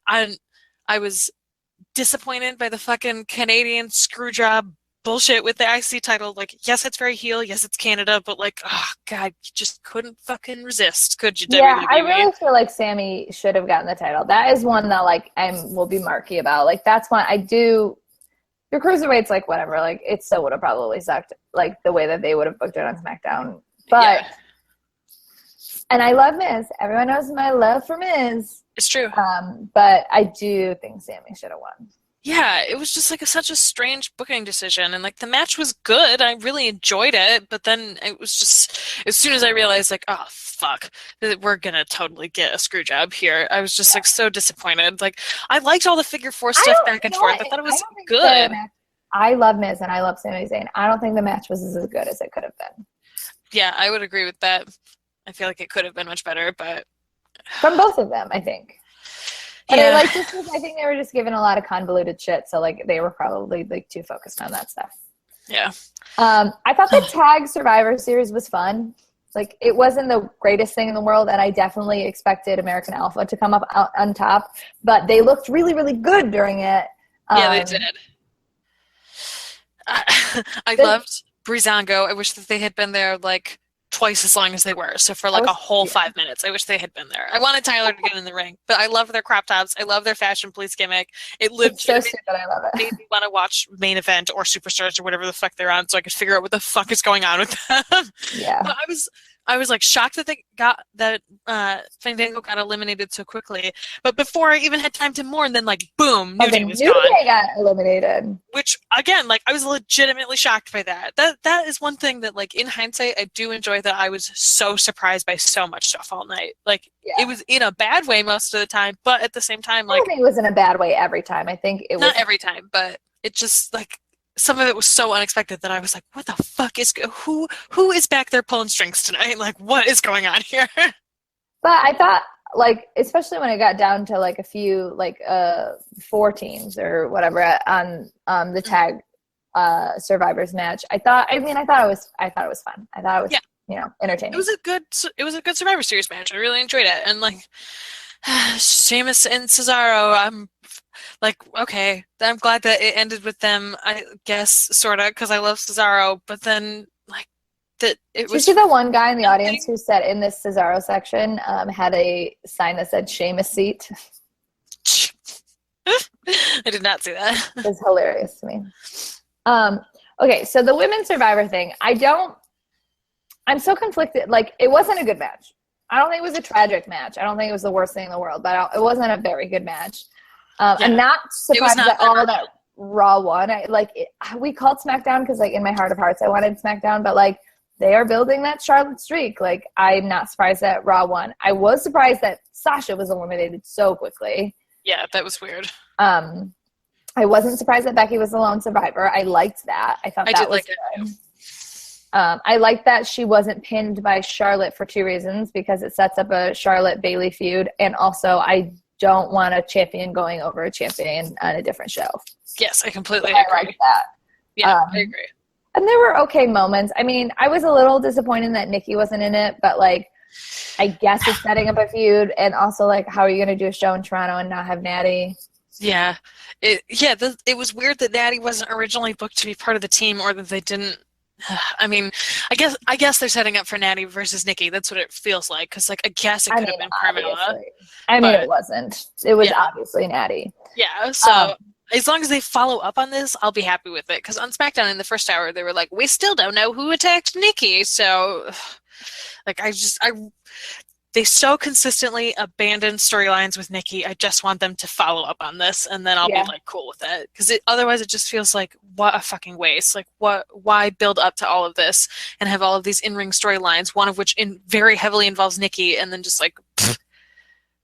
I was disappointed by the fucking Canadian screwjob bullshit with the IC title. Like, yes, it's very heel. Yes, it's Canada. But like, oh God, you just couldn't fucking resist, could you? Yeah, WWE? I really feel like Sammy should have gotten the title. That is one that like will be murky about. Like, that's one I do. Your Cruiserweight's like whatever. Like, it still would have probably sucked. Like the way that they would have booked it on SmackDown. But and I love Miz. Everyone knows my love for Miz. It's true. But I do think Sammy should have won. Yeah, it was just like such a strange booking decision, and like the match was good. I really enjoyed it, but then it was just as soon as I realized like, oh fuck, we're gonna totally get a screw job here. I was just like so disappointed. Like I liked all the figure four stuff back and forth. I thought it was good. I love Miz and I love Sami Zayn. I don't think the match was as good as it could have been. Yeah, I would agree with that. I feel like it could have been much better, but from both of them, I think. And yeah. I think they were just given a lot of convoluted shit, so like they were probably like too focused on that stuff. Yeah. I thought the tag Survivor Series was fun. Like it wasn't the greatest thing in the world, and I definitely expected American Alpha to come up out on top, but they looked really, really good during it. Yeah, they did. I loved Breezango. I wish that they had been there like twice as long as they were. So for like a whole 5 minutes, I wish they had been there. I wanted Tyler to get in the ring, but I love their crop tops. I love their fashion police gimmick. It lived so stupid. I love it. Made me want to watch Main Event or Superstars or whatever the fuck they're on, so I could figure out what the fuck is going on with them. Yeah. But I was like shocked that Fandango got eliminated so quickly. But before I even had time to mourn, then like boom, New Day was gone. New Day got eliminated. Which again, like I was legitimately shocked by that. That is one thing that like in hindsight I do enjoy, that I was so surprised by so much stuff all night. Like it was in a bad way most of the time, but at the same time, like I don't think it was in a bad way every time. I think it was not every time, but it just like some of it was so unexpected that I was like, what the fuck is who is back there pulling strings tonight? Like what is going on here? But I thought like, especially when it got down to like a few like 4 teams or whatever on the tag survivors match, I thought it was fun. I thought it was entertaining. It was a good Survivor Series match. I really enjoyed it. And like Sheamus and Cesaro, I'm like, okay, I'm glad that it ended with them, I guess, sort of, because I love Cesaro, but then, like, that it was... Did you see the one guy in the audience who said in this Cesaro section had a sign that said Sheamus seat? I did not see that. It was hilarious to me. Okay, so the women's Survivor thing, I'm so conflicted. Like, it wasn't a good match. I don't think it was a tragic match. I don't think it was the worst thing in the world, but it wasn't a very good match. I'm not surprised at all that Raw won. We called SmackDown because, like, in my heart of hearts, I wanted SmackDown, but, like, they are building that Charlotte streak. Like, I'm not surprised that Raw won. I was surprised that Sasha was eliminated so quickly. Yeah, that was weird. I wasn't surprised that Becky was the lone survivor. I liked that. I thought that was good. I like that she wasn't pinned by Charlotte for 2 reasons, because it sets up a Charlotte-Bayley feud, and also I don't want a champion going over a champion on a different show. Yes, I completely agree. I like that. Yeah, I agree. And there were okay moments. I mean, I was a little disappointed that Nikki wasn't in it, but, like, I guess it's setting up a feud, and also, like, how are you going to do a show in Toronto and not have Natty? Yeah. It was weird that Natty wasn't originally booked to be part of the team, or that they didn't. I mean, I guess they're setting up for Natty versus Nikki. That's what it feels like. Because, like, I guess it could have been Carmella. It wasn't. It was obviously Natty. Yeah, so as long as they follow up on this, I'll be happy with it. Because on SmackDown in the first hour, they were like, we still don't know who attacked Nikki. So, like, they so consistently abandon storylines with Nikki. I just want them to follow up on this, and then I'll be like cool with it. Because otherwise, it just feels like what a fucking waste. Like, why build up to all of this and have all of these in-ring storylines, one of which very heavily involves Nikki, and then just like, pfft,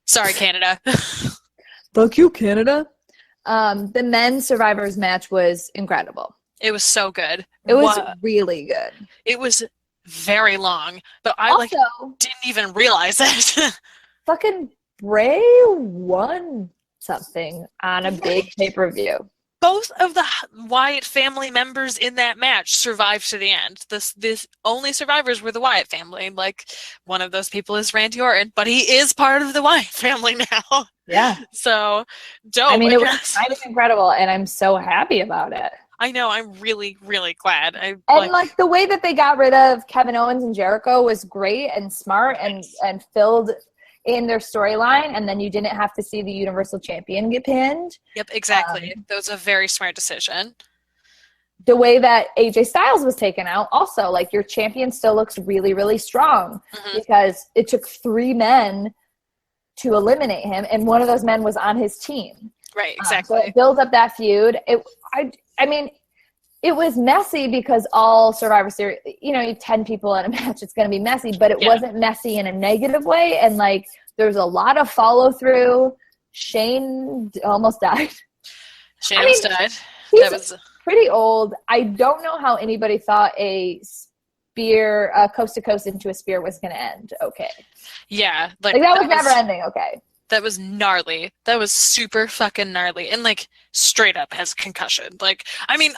sorry, Canada. Fuck you, Canada. The men's Survivors match was incredible. It was so good. It was really good. It was very long, but I didn't even realize it. Fucking Bray won something on a big pay-per-view. Both of the Wyatt family members in that match survived to the end. This only survivors were the Wyatt family. Like, one of those people is Randy Orton, but he is part of the Wyatt family now. Yeah. So dope. I mean, it was kind of incredible, and I'm so happy about it. I know. I'm really, really glad. And like the way that they got rid of Kevin Owens and Jericho was great and smart and filled in their storyline, and then you didn't have to see the Universal Champion get pinned. Yep, exactly. That was a very smart decision. The way that AJ Styles was taken out, also, like, your champion still looks really, really strong because it took 3 men to eliminate him, and one of those men was on his team. Right, So exactly. it builds up that feud. I mean, it was messy because all Survivor Series, you have 10 people in a match, it's going to be messy, but it wasn't messy in a negative way. And like, there's a lot of follow through. Shane almost died. Shane almost died. He's pretty old. I don't know how anybody thought a spear, coast to coast into a spear was going to end okay. Yeah. Like that was never ending okay. That was gnarly. That was super fucking gnarly. And like straight up has concussion. Like, I mean,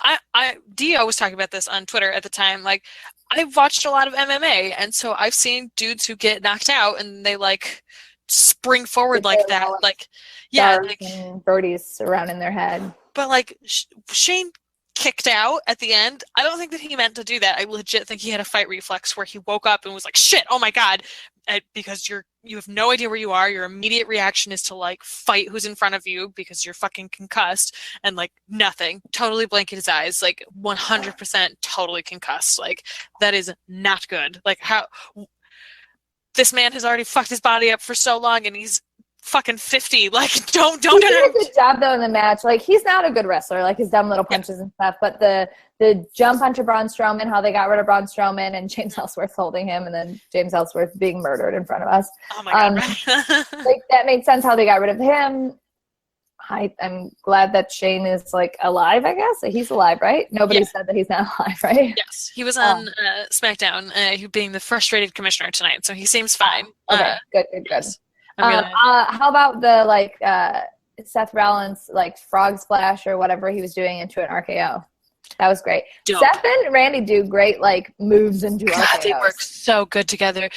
Dio was talking about this on Twitter at the time. Like, I've watched a lot of MMA, and so I've seen dudes who get knocked out and they like spring forward like that. Like, yeah, like birdies surrounding their head. But like Shane kicked out at the end. I don't think that he meant to do that. I legit think he had a fight reflex where he woke up and was like, shit, oh my God. Because you have no idea where you are. Your immediate reaction is to like fight who's in front of you because you're fucking concussed, and like nothing. Totally blanket his eyes, like 100% totally concussed. Like that is not good. Like how this man has already fucked his body up for so long, and he's fucking 50. Like don't. He did a good job though in the match. Like he's not a good wrestler. Like his dumb little punches and stuff. But the jump onto Braun Strowman, how they got rid of Braun Strowman and James Ellsworth holding him, and then James Ellsworth being murdered in front of us. Oh my God. Like that made sense how they got rid of him. I'm glad that Shane is like alive. I guess he's alive, right? Nobody said that he's not alive, right? Yes, he was on SmackDown. He being the frustrated commissioner tonight, so he seems fine. Okay, good. Yes. How about the Seth Rollins frog splash or whatever he was doing into an RKO? That was great. Dope. Seth and Randy do great moves into RKOs. They work so good together.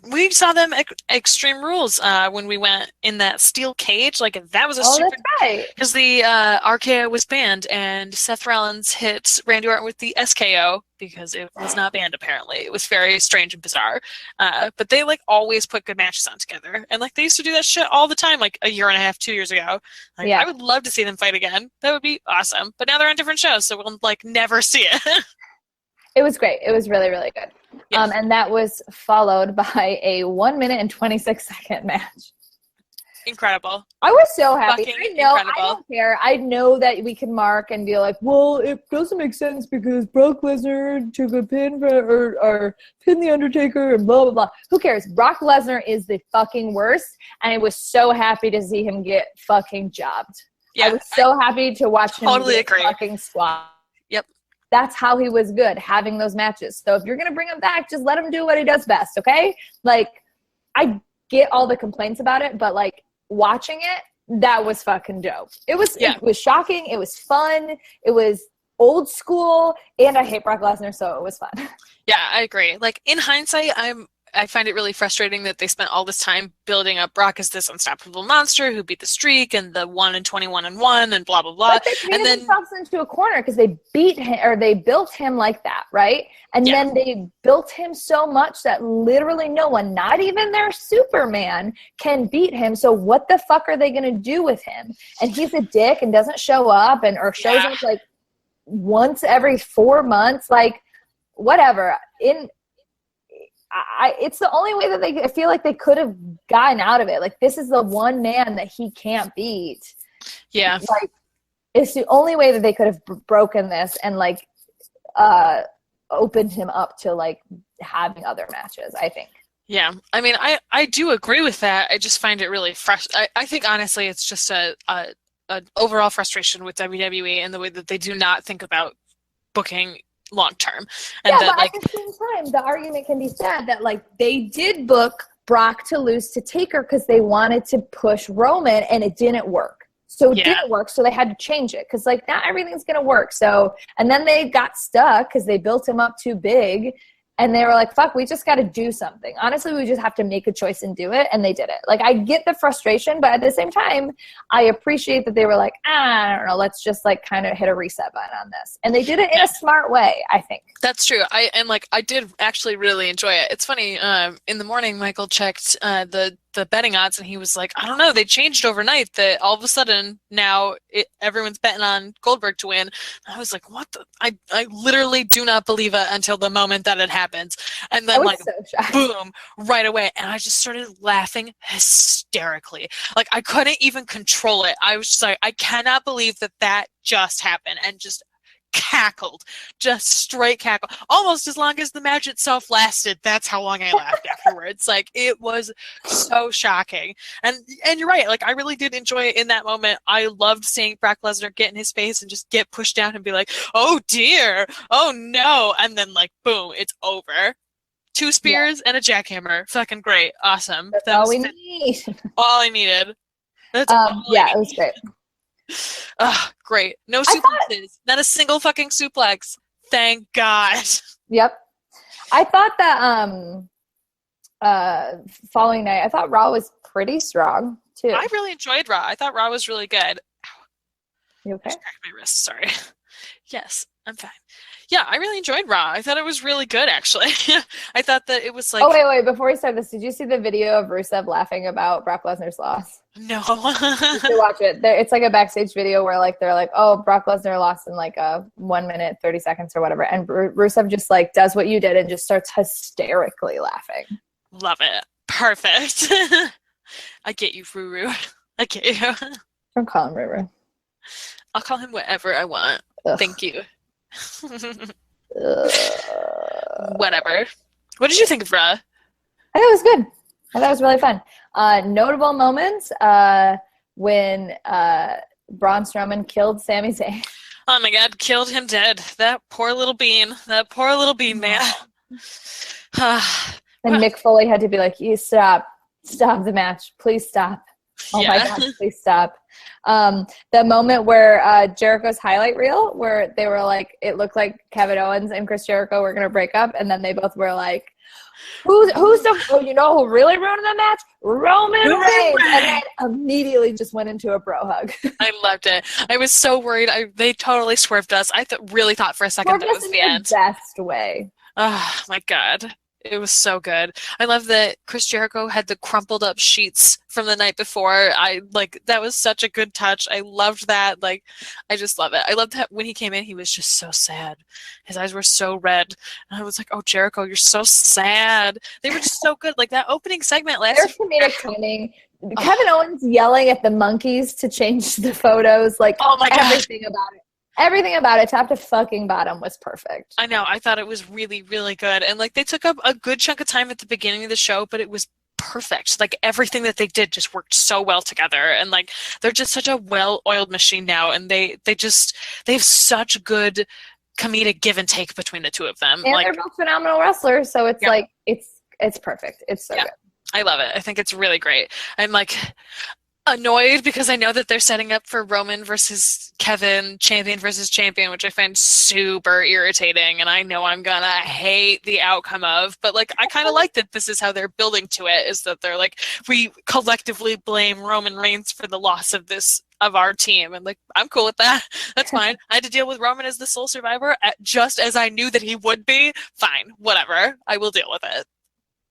We saw them at Extreme Rules when we went in that steel cage. Like that was super. That's right. Because the RKO was banned, and Seth Rollins hit Randy Orton with the SKO because it was not banned. Apparently, it was very strange and bizarre. But they always put good matches on together, and they used to do that shit all the time. Like a year and a half, 2 years ago. I would love to see them fight again. That would be awesome. But now they're on different shows, so we'll never see it. It was great. It was really, really good. Yes. And that was followed by a 1 minute and 26-second match. Incredible. I was so happy. Incredible. I don't care. I know that we can mark and be like, well, it doesn't make sense because Brock Lesnar took a pin or pinned The Undertaker and blah, blah, blah. Who cares? Brock Lesnar is the fucking worst, and I was so happy to see him get fucking jobbed. Yeah, I was so happy to watch him get fucking squat. Yep. That's how he was good, having those matches. So if you're going to bring him back, just let him do what he does best, okay? I get all the complaints about it, but watching it, that was fucking dope. It was shocking. It was fun. It was old school, and I hate Brock Lesnar, so it was fun. Yeah, I agree. In hindsight, I find it really frustrating that they spent all this time building up Brock as this unstoppable monster who beat the streak and the 1-21-1 and blah blah blah. But they painted themselves into a corner because they beat him, or they built him like that, right? And then they built him so much that literally no one, not even their Superman, can beat him. So what the fuck are they gonna do with him? And he's a dick and doesn't show up, or shows up once every 4 months, whatever. It's the only way that I feel like they could have gotten out of it. This is the one man that he can't beat. Yeah. It's the only way that they could have broken this and opened him up to having other matches, I think. Yeah. I mean, I do agree with that. I just find it really I think honestly it's just an overall frustration with WWE and the way that they do not think about booking long term. And but at the same time, the argument can be said that they did book Brock to lose to Taker because they wanted to push Roman, and it didn't work. So it didn't work, so they had to change it because not everything's gonna work. So, and then they got stuck because they built him up too big, and they were like, fuck, we just got to do something. Honestly, we just have to make a choice and do it, and they did it. I get the frustration, but at the same time, I appreciate that they were like, I don't know, let's just kind of hit a reset button on this. And they did it in a smart way, I think. That's true. I did actually really enjoy it. It's funny, in the morning, Michael checked the the betting odds, and he was like, I don't know, they changed overnight that all of a sudden now everyone's betting on Goldberg to win. And I was like, what the? I literally do not believe it until the moment that it happens. And then like, so shocked. boom, right away. And I just started laughing hysterically. Like I couldn't even control it. I was just like, I cannot believe that just happened, and just cackled, just straight cackle, almost as long as the match itself lasted. That's how long I laughed afterwards. Like it was so shocking. And you're right, like I really did enjoy it in that moment. I loved seeing Brock Lesnar get in his face and just get pushed down and be like, oh dear, oh no, and then like boom, it's over. 2 spears and a jackhammer. Fucking great. Awesome. That's all we need. All I needed. That's it was great. Great. No suplexes. Not a single fucking suplex. Thank God. Yep. I thought that following night, I thought Raw was pretty strong too. I really enjoyed Raw. I thought Raw was really good. You okay? I just cracked my wrist. Sorry. Yes, I'm fine. Yeah, I really enjoyed Raw. I thought it was really good, actually. I thought that it was like... Oh, wait. Before we start this, did you see the video of Rusev laughing about Brock Lesnar's loss? No. You should watch it. It's like a backstage video where like they're like, oh, Brock Lesnar lost in like a 1 minute, 30 seconds or whatever. And Rusev just like does what you did and just starts hysterically laughing. Love it. Perfect. I get you, Ruru. I get you. Don't call him Ruru. I'll call him whatever I want. Ugh. Thank you. Whatever. What did you think of Raw? I thought it was good. I thought it was really fun. Notable moments when Braun Strowman killed Sami Zayn. Oh my God, killed him dead. That poor little bean. That poor little bean man. And Mick Foley had to be like, you stop the match. Please stop. Oh my God, please stop. The moment where Jericho's highlight reel, where they were like, it looked like Kevin Owens and Chris Jericho were going to break up, and then they both were like, who's the, you know who really ruined the match? Roman Reigns. And then immediately just went into a bro hug. I loved it. I was so worried. They totally swerved us. I really thought for a second that was the end. Best way. Oh my God. It was so good. I love that Chris Jericho had the crumpled up sheets from the night before. That was such a good touch. I loved that. Like, I just love it. I loved that when he came in, he was just so sad. His eyes were so red. And I was like, oh, Jericho, you're so sad. They were just so good. Like that opening segment last There's comedic timing. Kevin Owens yelling at the monkeys to change the photos. Like, oh my God. Everything about it. Everything about it, top to fucking bottom, was perfect. I know. I thought it was really, really good. And, like, they took up a good chunk of time at the beginning of the show, but it was perfect. Like, everything that they did just worked so well together. And, like, they're just such a well-oiled machine now. And they have such good comedic give and take between the two of them. And like, they're both phenomenal wrestlers, so it's like, it's perfect. It's so good. I love it. I think it's really great. I'm, like, annoyed because I know that they're setting up for Roman versus Kevin, champion versus champion, which I find super irritating, and I know I'm gonna hate the outcome of, but like I kind of like that this is how they're building to it, is that they're like, we collectively blame Roman Reigns for the loss of our team, and like I'm cool with that. That's fine. I had to deal with Roman as the sole survivor just as I knew that he would be. Fine, whatever. I will deal with it.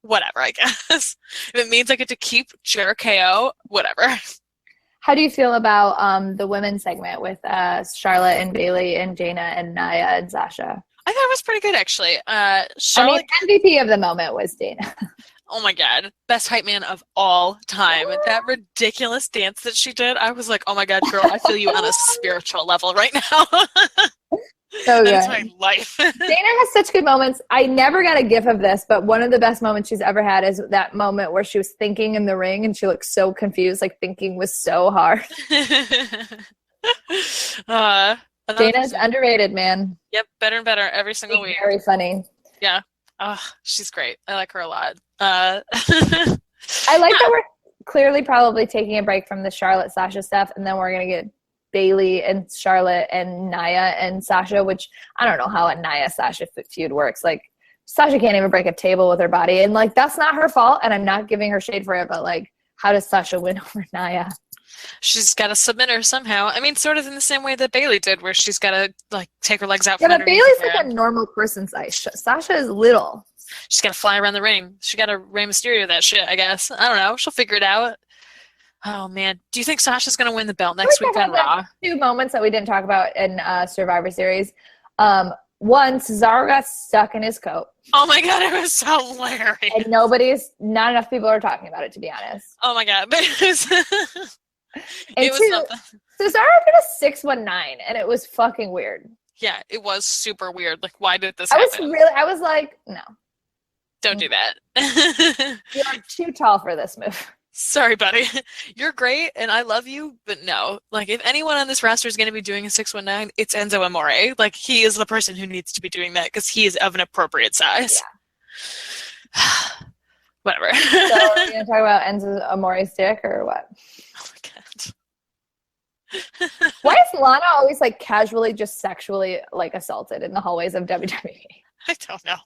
Whatever, I guess. If it means I get to keep Jericho, whatever. How do you feel about the women's segment with Charlotte and Bayley and Jaina and Nia and Sasha? I thought it was pretty good, actually. Charlotte, MVP of the moment was Jaina. Oh my God, best hype man of all time. That ridiculous dance that she did, I was like, oh my God, girl, I feel you on a spiritual level right now. So that is my life. Dana has such good moments. I never got a gif of this, but one of the best moments she's ever had is that moment where she was thinking in the ring and she looked so confused, like thinking was so hard. Dana's underrated, man. Yep, better and better every single week. Very funny. Yeah. Oh, she's great. I like her a lot. I like that we're clearly probably taking a break from the Charlotte Sasha stuff, and then we're going to get Bayley and Charlotte and Nia and Sasha, which I don't know how a Nia-Sasha feud works. Like, Sasha can't even break a table with her body, and like that's not her fault, and I'm not giving her shade for it, but like, how does Sasha win over Nia? She's got to submit her somehow. I mean, sort of in the same way that Bayley did, where she's got to like take her legs out. Yeah, but Bayley's like a normal person size. Sasha is little. She's got to fly around the ring. She got to Rey Mysterio that shit, I guess. I don't know. She'll figure it out. Oh, man. Do you think Sasha's going to win the belt next week on Raw? 2 moments that we didn't talk about in Survivor Series. One, Cesaro got stuck in his coat. Oh, my God. It was so hilarious. And not enough people are talking about it, to be honest. Oh, my God. But it was and two, something. Cesaro did a 619, and it was fucking weird. Yeah, it was super weird. Like, why did this happen? I was like, no. Don't do that. You're too tall for this move. Sorry, buddy. You're great, and I love you, but no. Like, if anyone on this roster is going to be doing a 619, it's Enzo Amore. Like, he is the person who needs to be doing that because he is of an appropriate size. Yeah. Whatever. So, are you going to talk about Enzo Amore's dick or what? Oh, my God. Why is Lana always, like, casually just sexually, like, assaulted in the hallways of WWE? I don't know.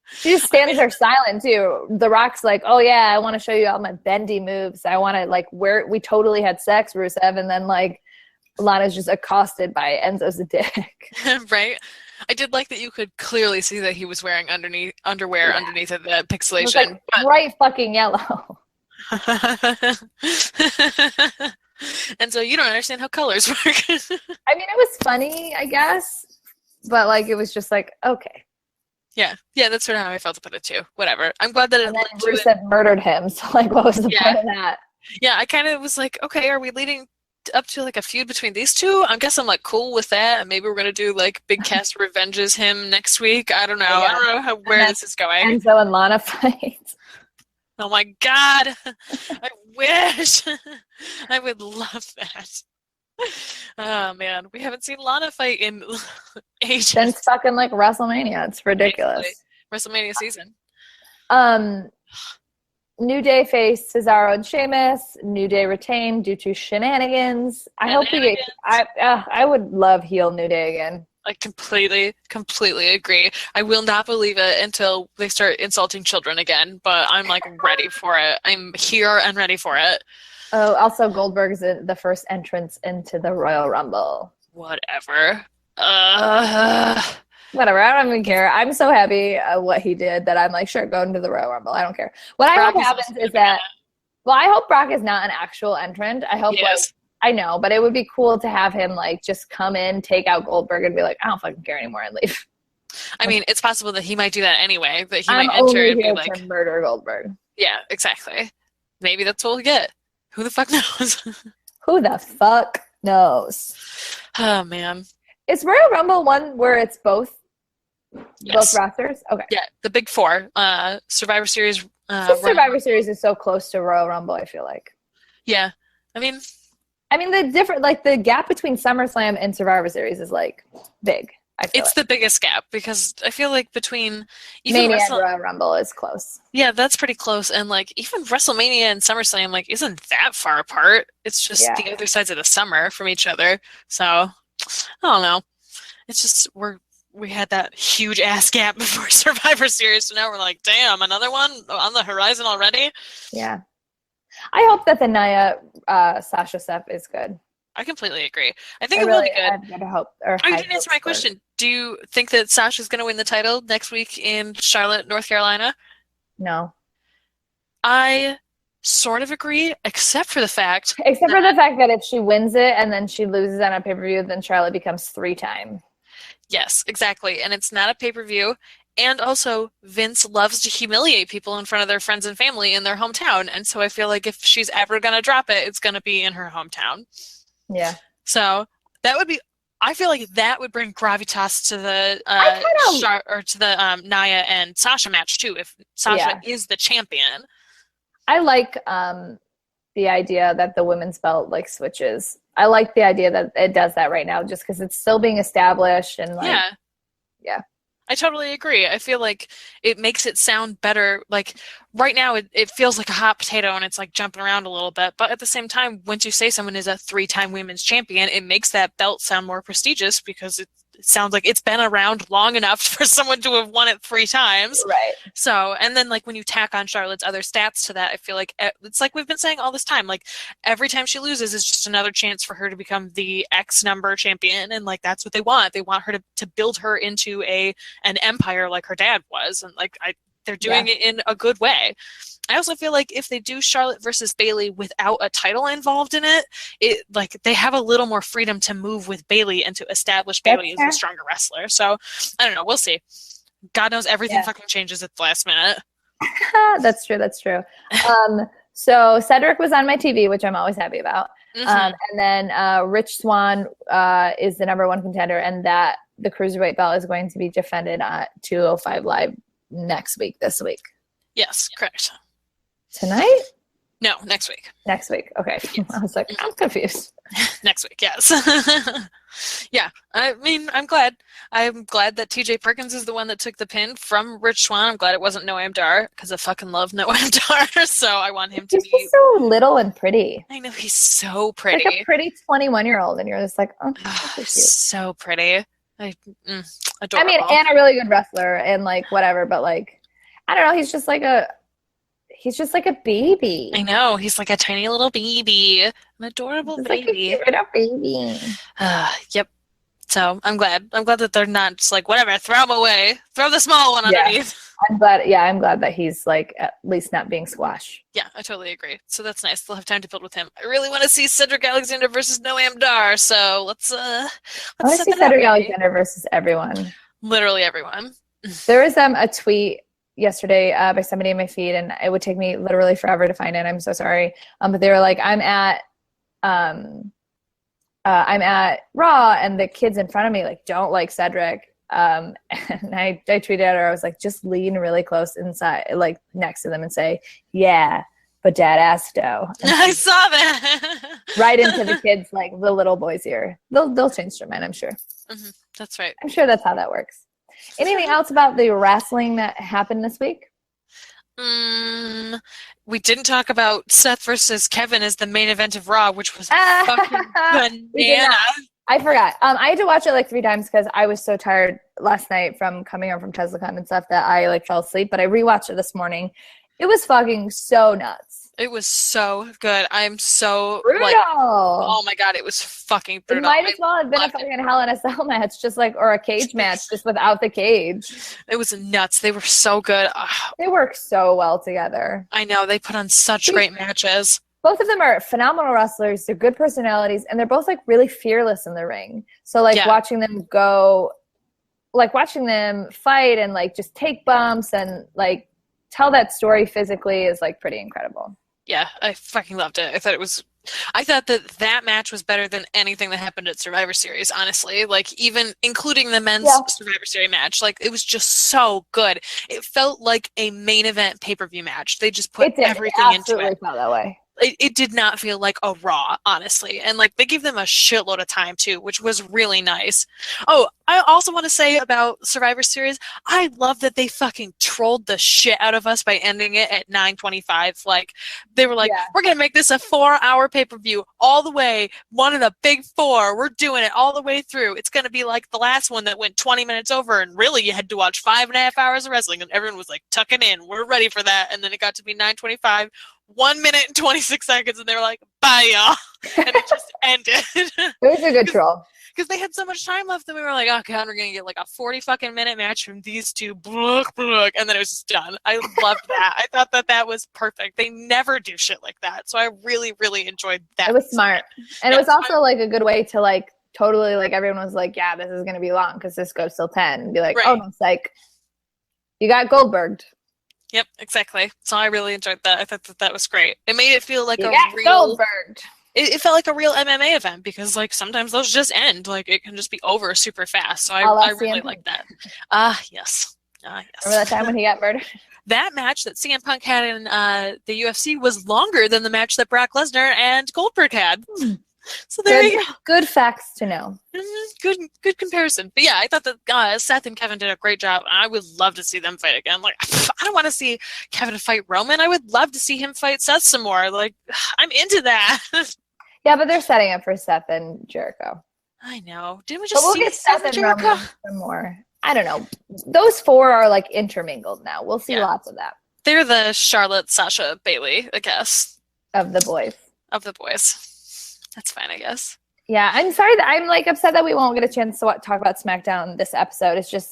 She just stands there silent too. The Rock's like, oh yeah, I want to show you all my bendy moves. I want to like we totally had sex, Rusev, and then like Lana's just accosted by Enzo's dick. Right. I did like that you could clearly see that he was wearing underwear underneath of the pixelation. It was like bright fucking yellow. And so you don't understand how colors work. I mean, it was funny, I guess, but like it was just like okay. Yeah, that's sort of how I felt about it too. Whatever. I'm glad that Rusev murdered him. So like, what was the point of that? Yeah, I kind of was like, okay, are we leading up to like a feud between these two? I guess I'm like cool with that. And maybe we're gonna do like Big Cass revenges him next week. I don't know. Yeah. I don't know where this is going. Enzo and Lana fight. Oh my God! I wish I would love that. Oh man, we haven't seen Lana fight in ages. Since fucking like WrestleMania, it's ridiculous. Basically. WrestleMania season. New Day faced Cesaro and Sheamus. New Day retained due to shenanigans. I would love heel New Day again. I completely agree. I will not believe it until they start insulting children again, but I'm like ready for it. I'm here and ready for it. Oh, also Goldberg's the first entrance into the Royal Rumble. Whatever. Whatever. I don't even care. I'm so happy what he did that I'm like, sure, go into the Royal Rumble. I don't care. What I hope happens is that, I hope Brock is not an actual entrant. I hope I know, but it would be cool to have him like just come in, take out Goldberg, and be like, I don't fucking care anymore, and leave. I mean, it's possible that he might do that anyway. That he might enter and be like, to murder Goldberg. Yeah, exactly. Maybe that's what we'll get. Who the fuck knows? Who the fuck knows? Oh man, is Royal Rumble one where it's both rosters? Okay. Yeah, the big four. Survivor Series. Survivor Series is so close to Royal Rumble. I feel like. Yeah, I mean, the gap between SummerSlam and Survivor Series is like big. It's the biggest gap because I feel like between even Mania and Royal Rumble is close. Yeah, that's pretty close, and like even WrestleMania and SummerSlam like isn't that far apart. It's just the other sides of the summer from each other. So I don't know. It's just we had that huge ass gap before Survivor Series, so now we're like, damn, another one on the horizon already. Yeah, I hope that the Nia Sasha Seth is good. I completely agree. I think it will be good. I'm gonna hope. You didn't answer my question. Do you think that Sasha's going to win the title next week in Charlotte, North Carolina? No. I sort of agree, except for the fact that if she wins it and then she loses on a pay-per-view, then Charlotte becomes 3-time. Yes, exactly. And it's not a pay-per-view. And also, Vince loves to humiliate people in front of their friends and family in their hometown. And so I feel like if she's ever going to drop it, it's going to be in her hometown. Yeah. So that would be. I feel like that would bring gravitas to the Nia and Sasha match too. If Sasha is the champion, I like the idea that the women's belt like switches. I like the idea that it does that right now, just because it's still being established and like yeah. I totally agree. I feel like it makes it sound better. Like right now it feels like a hot potato and it's like jumping around a little bit. But at the same time, once you say someone is a 3-time women's champion, it makes that belt sound more prestigious because it sounds like it's been around long enough for someone to have won it 3 times. Right. So, and then like when you tack on Charlotte's other stats to that, I feel like it's like we've been saying all this time, like every time she loses is just another chance for her to become the X number champion. And like, that's what they want. They want her to build her into an empire like her dad was. And like, they're doing it in a good way. I also feel like if they do Charlotte versus Bayley without a title involved in it, like they have a little more freedom to move with Bayley and to establish Bayley as a stronger wrestler. So I don't know. We'll see. God knows everything fucking changes at the last minute. That's true. So Cedric was on my TV, which I'm always happy about. And then Rich Swann is the number 1 contender, and that the Cruiserweight belt is going to be defended at 205 Live this week. Yes, correct. Tonight? No, next week. Next week. Okay. Yes. I was like, I'm confused. Next week, yes. Yeah, I mean, I'm glad. I'm glad that TJ Perkins is the one that took the pin from Rich Swann. I'm glad it wasn't Noam Dar, because I fucking love Noam Dar, so I want him to be... He's so little and pretty. I know, he's so pretty. Like a pretty 21-year-old, and you're just like, oh, so pretty. Adorable. I mean, and a really good wrestler, and like, whatever, but like, I don't know, he's just like a baby. I know, he's like a tiny little baby. An adorable baby. Like a baby. Yep. So I'm glad that they're not just like, whatever, throw him away. Throw the small one underneath. I'm glad that he's like at least not being squashed. Yeah, I totally agree. So that's nice. They'll have time to build with him. I really want to see Cedric Alexander versus Noam Dar. So let's I want to see Cedric Alexander versus everyone. Literally everyone. There was a tweet yesterday by somebody in my feed, and it would take me literally forever to find it. I'm so sorry. But they were like, I'm at Raw, and the kids in front of me like don't like Cedric. And I tweeted at her, I was like, just lean really close inside, like next to them, and say, yeah, but Dad asked though. I saw that. Right into the kids, like the little boys here. They'll change their mind, I'm sure. Mm-hmm. That's right. I'm sure that's how that works. Anything else about the wrestling that happened this week? We didn't talk about Seth versus Kevin as the main event of Raw, which was fucking bananas. I forgot. I had to watch it like 3 times because I was so tired last night from coming home from TeslaCon and stuff that I like fell asleep. But I rewatched it this morning. It was fucking so nuts. It was so good. I'm so brutal. Like, oh my god, it was fucking brutal. It might as well have been a fucking Hell in a Cell match, just like, or a cage match, just without the cage. It was nuts. They were so good. They work so well together. I know, they put on such great matches. Both of them are phenomenal wrestlers. They're good personalities, and they're both like really fearless in the ring. So like watching them fight and like just take bumps and like tell that story physically is like pretty incredible. Yeah, I fucking loved it. I thought that match was better than anything that happened at Survivor Series, honestly. Like, even including the men's Survivor Series match. Like, it was just so good. It felt like a main event pay-per-view match. They just put everything into it. It absolutely felt that way. It did not feel like a Raw, honestly. And, like, they gave them a shitload of time, too, which was really nice. Oh, I also want to say about Survivor Series, I love that they fucking trolled the shit out of us by ending it at 9:25. Like, they were like, we're going to make this a 4-hour pay-per-view all the way. One of the big 4. We're doing it all the way through. It's going to be like the last one that went 20 minutes over, and really you had to watch 5.5 hours of wrestling, and everyone was like, tuck it in. We're ready for that. And then it got to be 9:25. 1 minute and 26 seconds, and they were like, bye, y'all. And it just ended. It was a good troll. Because they had so much time left, and we were like, oh, God, we're going to get like a 40-fucking-minute match from these two. And then it was just done. I loved that. I thought that was perfect. They never do shit like that. So I really, really enjoyed that. It was smart. And it was also like a good way to like totally like everyone was like, yeah, this is going to be long because this goes till 10. And be like, oh, no, psych. You got Goldberg'd. Yep, exactly. So I really enjoyed that. I thought that was great. It made it feel like it felt like a real MMA event because like sometimes those just end. Like it can just be over super fast. So I really like that. Yes. Yes. Remember that time when he got murdered? That match that CM Punk had in the UFC was longer than the match that Brock Lesnar and Goldberg had. So there you go. Good facts to know. Good comparison. But yeah, I thought that Seth and Kevin did a great job. I would love to see them fight again. Like, I don't want to see Kevin fight Roman. I would love to see him fight Seth some more. Like, I'm into that. Yeah, but they're setting up for Seth and Jericho. I know. Didn't we just see Seth and Jericho? Roman some more. I don't know. Those 4 are like intermingled now. We'll see lots of that. They're the Charlotte, Sasha, Bayley, I guess. Of the boys. That's fine, I guess. Yeah, I'm sorry that I'm like upset that we won't get a chance to talk about SmackDown this episode. It's just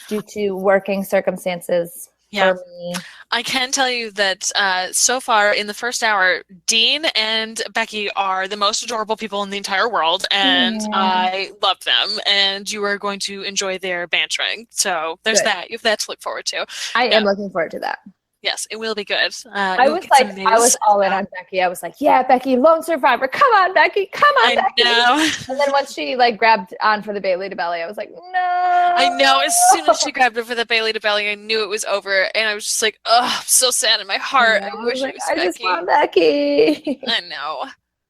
due to working circumstances. Yeah. for me. I can tell you that so far in the first hour, Dean and Becky are the most adorable people in the entire world, and Yeah. I love them, and you are going to enjoy their bantering. So there's Good. that. You have that to look forward to. I Yeah. am looking forward to that. Yes, it will be good. I You'll was get some like, I was news. all in on Becky. I was like, yeah, Becky, lone survivor. Come on, Becky. Come on, I Becky. know. And then once she like grabbed on for the Bailey to belly, I was like, no. I know. As soon as she grabbed her for the Bailey to belly, I knew it was over, and I was just like, "Oh, I'm so sad in my heart. I wish it was I Becky." just want Becky. I know.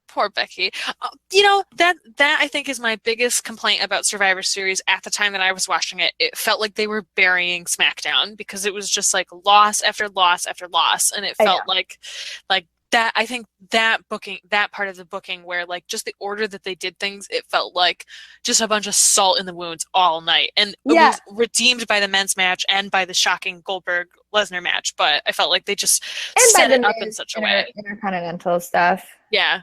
Poor Becky. You know, that I think is my biggest complaint about Survivor Series at the time that I was watching it. It felt like they were burying SmackDown because it was just like loss after loss after loss, and it felt like that. I think that part of the booking where like just the order that they did things, it felt like just a bunch of salt in the wounds all night, and it was redeemed by the men's match and by the shocking Goldberg Lesnar match. But I felt like they just set it up in such a way. Intercontinental stuff. Yeah.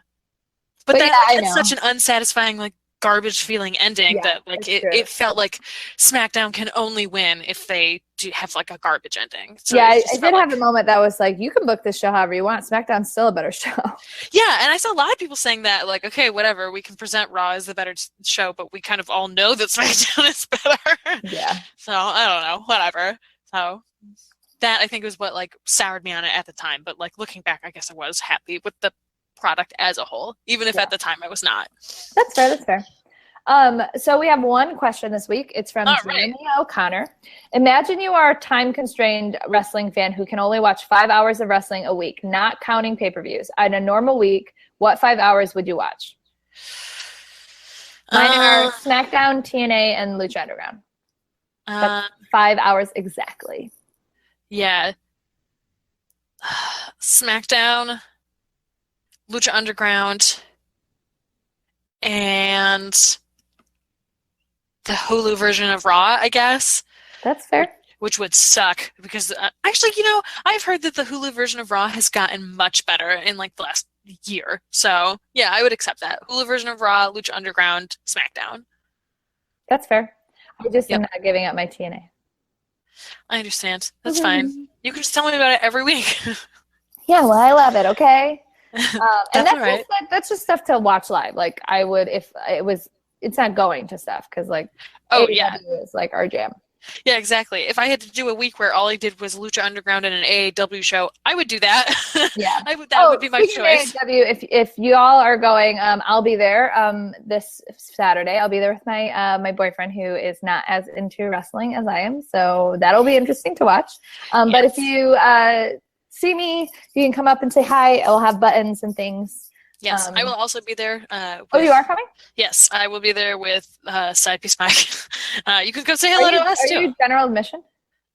But yeah, that's such an unsatisfying, like, garbage feeling ending that, like, it felt like SmackDown can only win if they do have, like, a garbage ending. So yeah, I did have a moment that was like, you can book this show however you want. SmackDown's still a better show. Yeah, and I saw a lot of people saying that, like, okay, whatever, we can present Raw as the better show, but we kind of all know that SmackDown is better. Yeah. So, I don't know, whatever. So, that, I think, was what, like, soured me on it at the time. But, like, looking back, I guess I was happy with the product as a whole, even if at the time I was not. That's fair. So we have one question this week. It's from Jeremy O'Connor. Imagine you are a time-constrained wrestling fan who can only watch 5 hours of wrestling a week, not counting pay-per-views. On a normal week, what 5 hours would you watch? Mine are SmackDown, TNA, and Lucha Underground. That's 5 hours exactly. Yeah. SmackDown, Lucha Underground, and the Hulu version of Raw, I guess. That's fair. Which would suck because actually, you know, I've heard that the Hulu version of Raw has gotten much better in like the last year. So yeah, I would accept that. Hulu version of Raw, Lucha Underground, SmackDown. That's fair. I just am not giving up my TNA. I understand. That's fine. You can just tell me about it every week. Yeah, well, I love it. Okay. And that's right. that's just stuff to watch live. Like I would if it was. It's not going to stuff because like AEW is like our jam. Yeah, exactly. If I had to do a week where all I did was Lucha Underground and an AEW show, I would do that. Yeah, that would be my choice. AEW, if you all are going, I'll be there this Saturday. I'll be there with my my boyfriend who is not as into wrestling as I am, so that'll be interesting to watch. But if you see me, you can come up and say hi. I'll have buttons and things. Yes, I will also be there. You are coming? Yes, I will be there with Side Piece Mike. You can go say hello to us too. Are you general admission?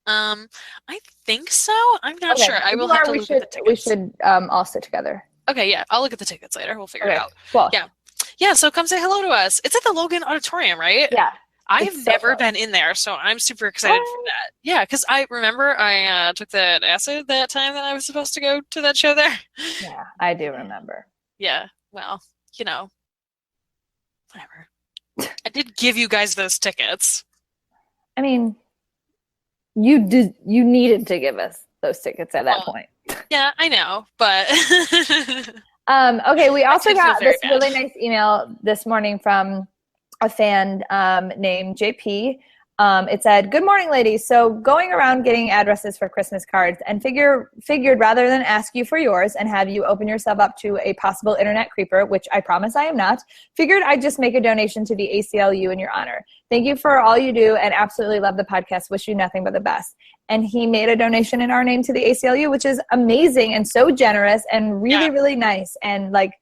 I think so. I'm not sure. I will have to look at the tickets. We should all sit together. Okay, yeah, I'll look at the tickets later. We'll figure it out. Cool. Yeah. So come say hello to us. It's at the Logan Auditorium, right? Yeah. I've never been in there, so I'm super excited for that. Yeah, because I remember I took that acid that time that I was supposed to go to that show there. Yeah, I do remember. Yeah, well, you know, whatever. I did give you guys those tickets. I mean, you needed to give us those tickets at that point. Yeah, I know, but okay, we also got this bad. really nice email this morning from a fan named JP. It said, "Good morning, ladies. So going around getting addresses for Christmas cards and figured rather than ask you for yours and have you open yourself up to a possible internet creeper, which I promise I am not, figured I'd just make a donation to the ACLU in your honor. Thank you for all you do and absolutely love the podcast. Wish you nothing but the best." And he made a donation in our name to the ACLU, which is amazing and so generous and really, really nice. And like,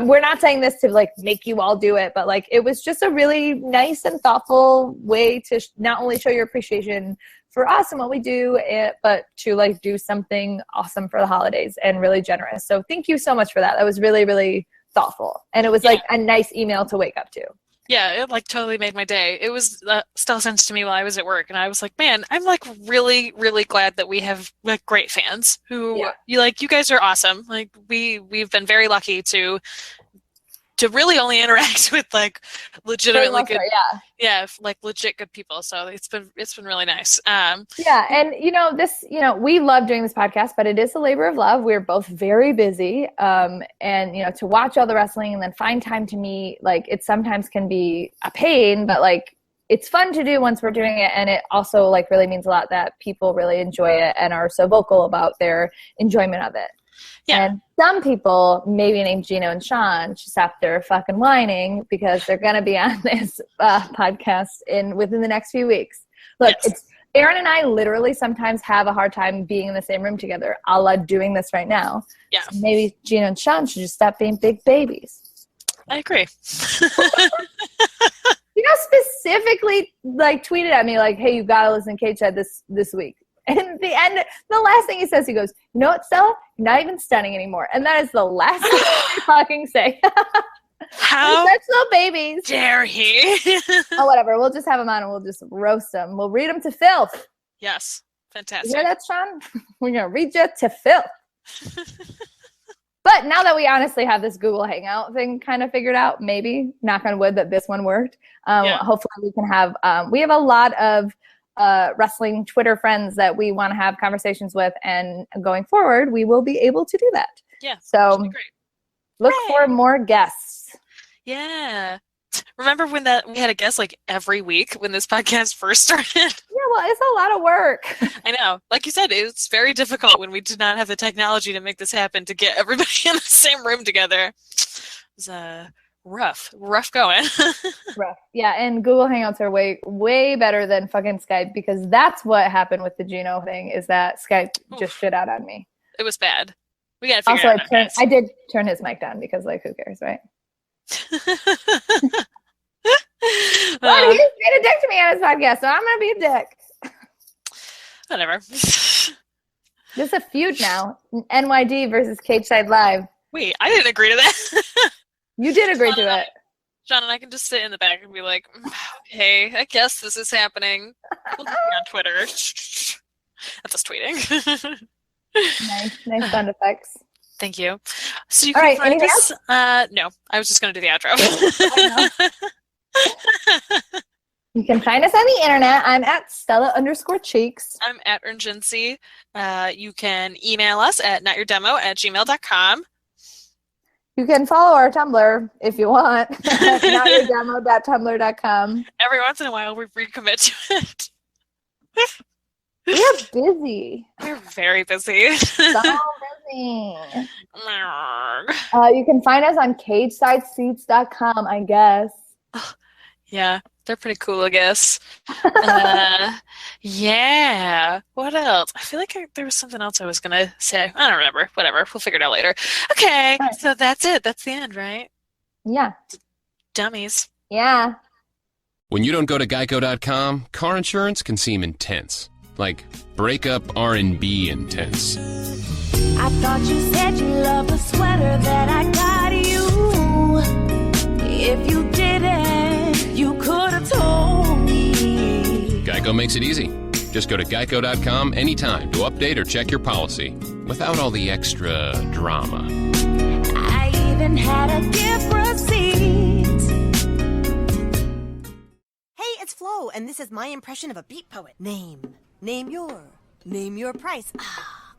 we're not saying this to like make you all do it, but like it was just a really nice and thoughtful way to not only show your appreciation for us and what we do, but to like do something awesome for the holidays and really generous. So thank you so much for that. That was really, really thoughtful. And it was like a nice email to wake up to. Yeah, it like totally made my day. It was Stella sent to me while I was at work, and I was like, man, I'm like really, really glad that we have like great fans who you guys are awesome. Like we've been very lucky to to really only interact with like legitimately good, yeah. like legit good people. So it's been really nice. Yeah, and we love doing this podcast, but it is a labor of love. We're both very busy, and to watch all the wrestling and then find time to meet, like it sometimes can be a pain, but like it's fun to do once we're doing it, and it also like really means a lot that people really enjoy it and are so vocal about their enjoyment of it. Yeah. And some people, maybe named Gino and Sean, just sat there fucking whining because they're going to be on this podcast within the next few weeks. Look, It's Aaron and I literally sometimes have a hard time being in the same room together, a la doing this right now. Yeah. So maybe Gino and Sean should just stop being big babies. I agree. Specifically like tweeted at me like, hey, you got to listen to Cage Side this week. And at the end, the last thing he says, he goes, you know what, Stella? You're not even stunning anymore. And that is the last thing I fucking say. How such little babies. Dare he? Oh, whatever. We'll just have him on and we'll just roast them. We'll read them to filth. Yes. Fantastic. You hear that, Sean? We're going to read you to filth. But now that we honestly have this Google Hangout thing kind of figured out, maybe, knock on wood, that this one worked. Hopefully we can have, we have a lot of wrestling Twitter friends that we want to have conversations with, and going forward, we will be able to do that. Yeah. So look for more guests. Yeah. Remember when we had a guest like every week when this podcast first started? Yeah, well, it's a lot of work. I know. Like you said, it's very difficult when we did not have the technology to make this happen, to get everybody in the same room together. It was rough going. Rough. Yeah, and Google Hangouts are way better than fucking Skype, because that's what happened with the Gino thing, is that Skype just shit out on me. It was bad. We got to figure it out. I did turn his mic down because, like, who cares, right? Well, he just made a dick to me on his podcast, so I'm gonna be a dick. Whatever. This is a feud now. NYD versus Cage Side Live. Wait, I didn't agree to that. You did agree to it. John and I can just sit in the back and be like, hey, I guess this is happening. We'll be on Twitter. I'm just tweeting. Nice sound effects. Thank you. So you can find us. No, I was just going to do the outro. You can find us on the internet. I'm at Stella_Cheeks. I'm at Urgency. You can email us at notyourdemo@gmail.com. You can follow our Tumblr if you want. notyourdemo.tumblr.com. Every once in a while, we recommit to it. We're busy. We're very busy. So busy. You can find us on cagesideseats.com, I guess. Yeah, they're pretty cool, I guess. Yeah. What else? I feel like there was something else I was going to say. I don't remember. Whatever. We'll figure it out later. Okay. Right. So that's it. That's the end, right? Yeah. Dummies. Yeah. When you don't go to Geico.com, car insurance can seem intense. Like breakup R&B intense. I thought you said you loved the sweater that I got you. If you didn't, you could have told me. Geico makes it easy. Just go to Geico.com anytime to update or check your policy without all the extra drama. I even had a gift receipt. Hey, it's Flo, and this is my impression of a beat poet. Name your price.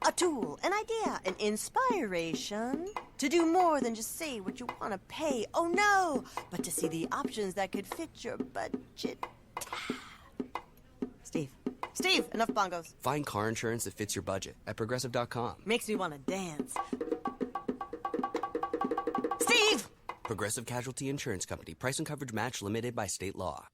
A tool, an idea, an inspiration to do more than just say what you want to pay. Oh no, but to see the options that could fit your budget. Steve, enough bongos. Find car insurance that fits your budget at Progressive.com. Makes me want to dance. Steve! Progressive Casualty Insurance Company. Price and coverage match limited by state law.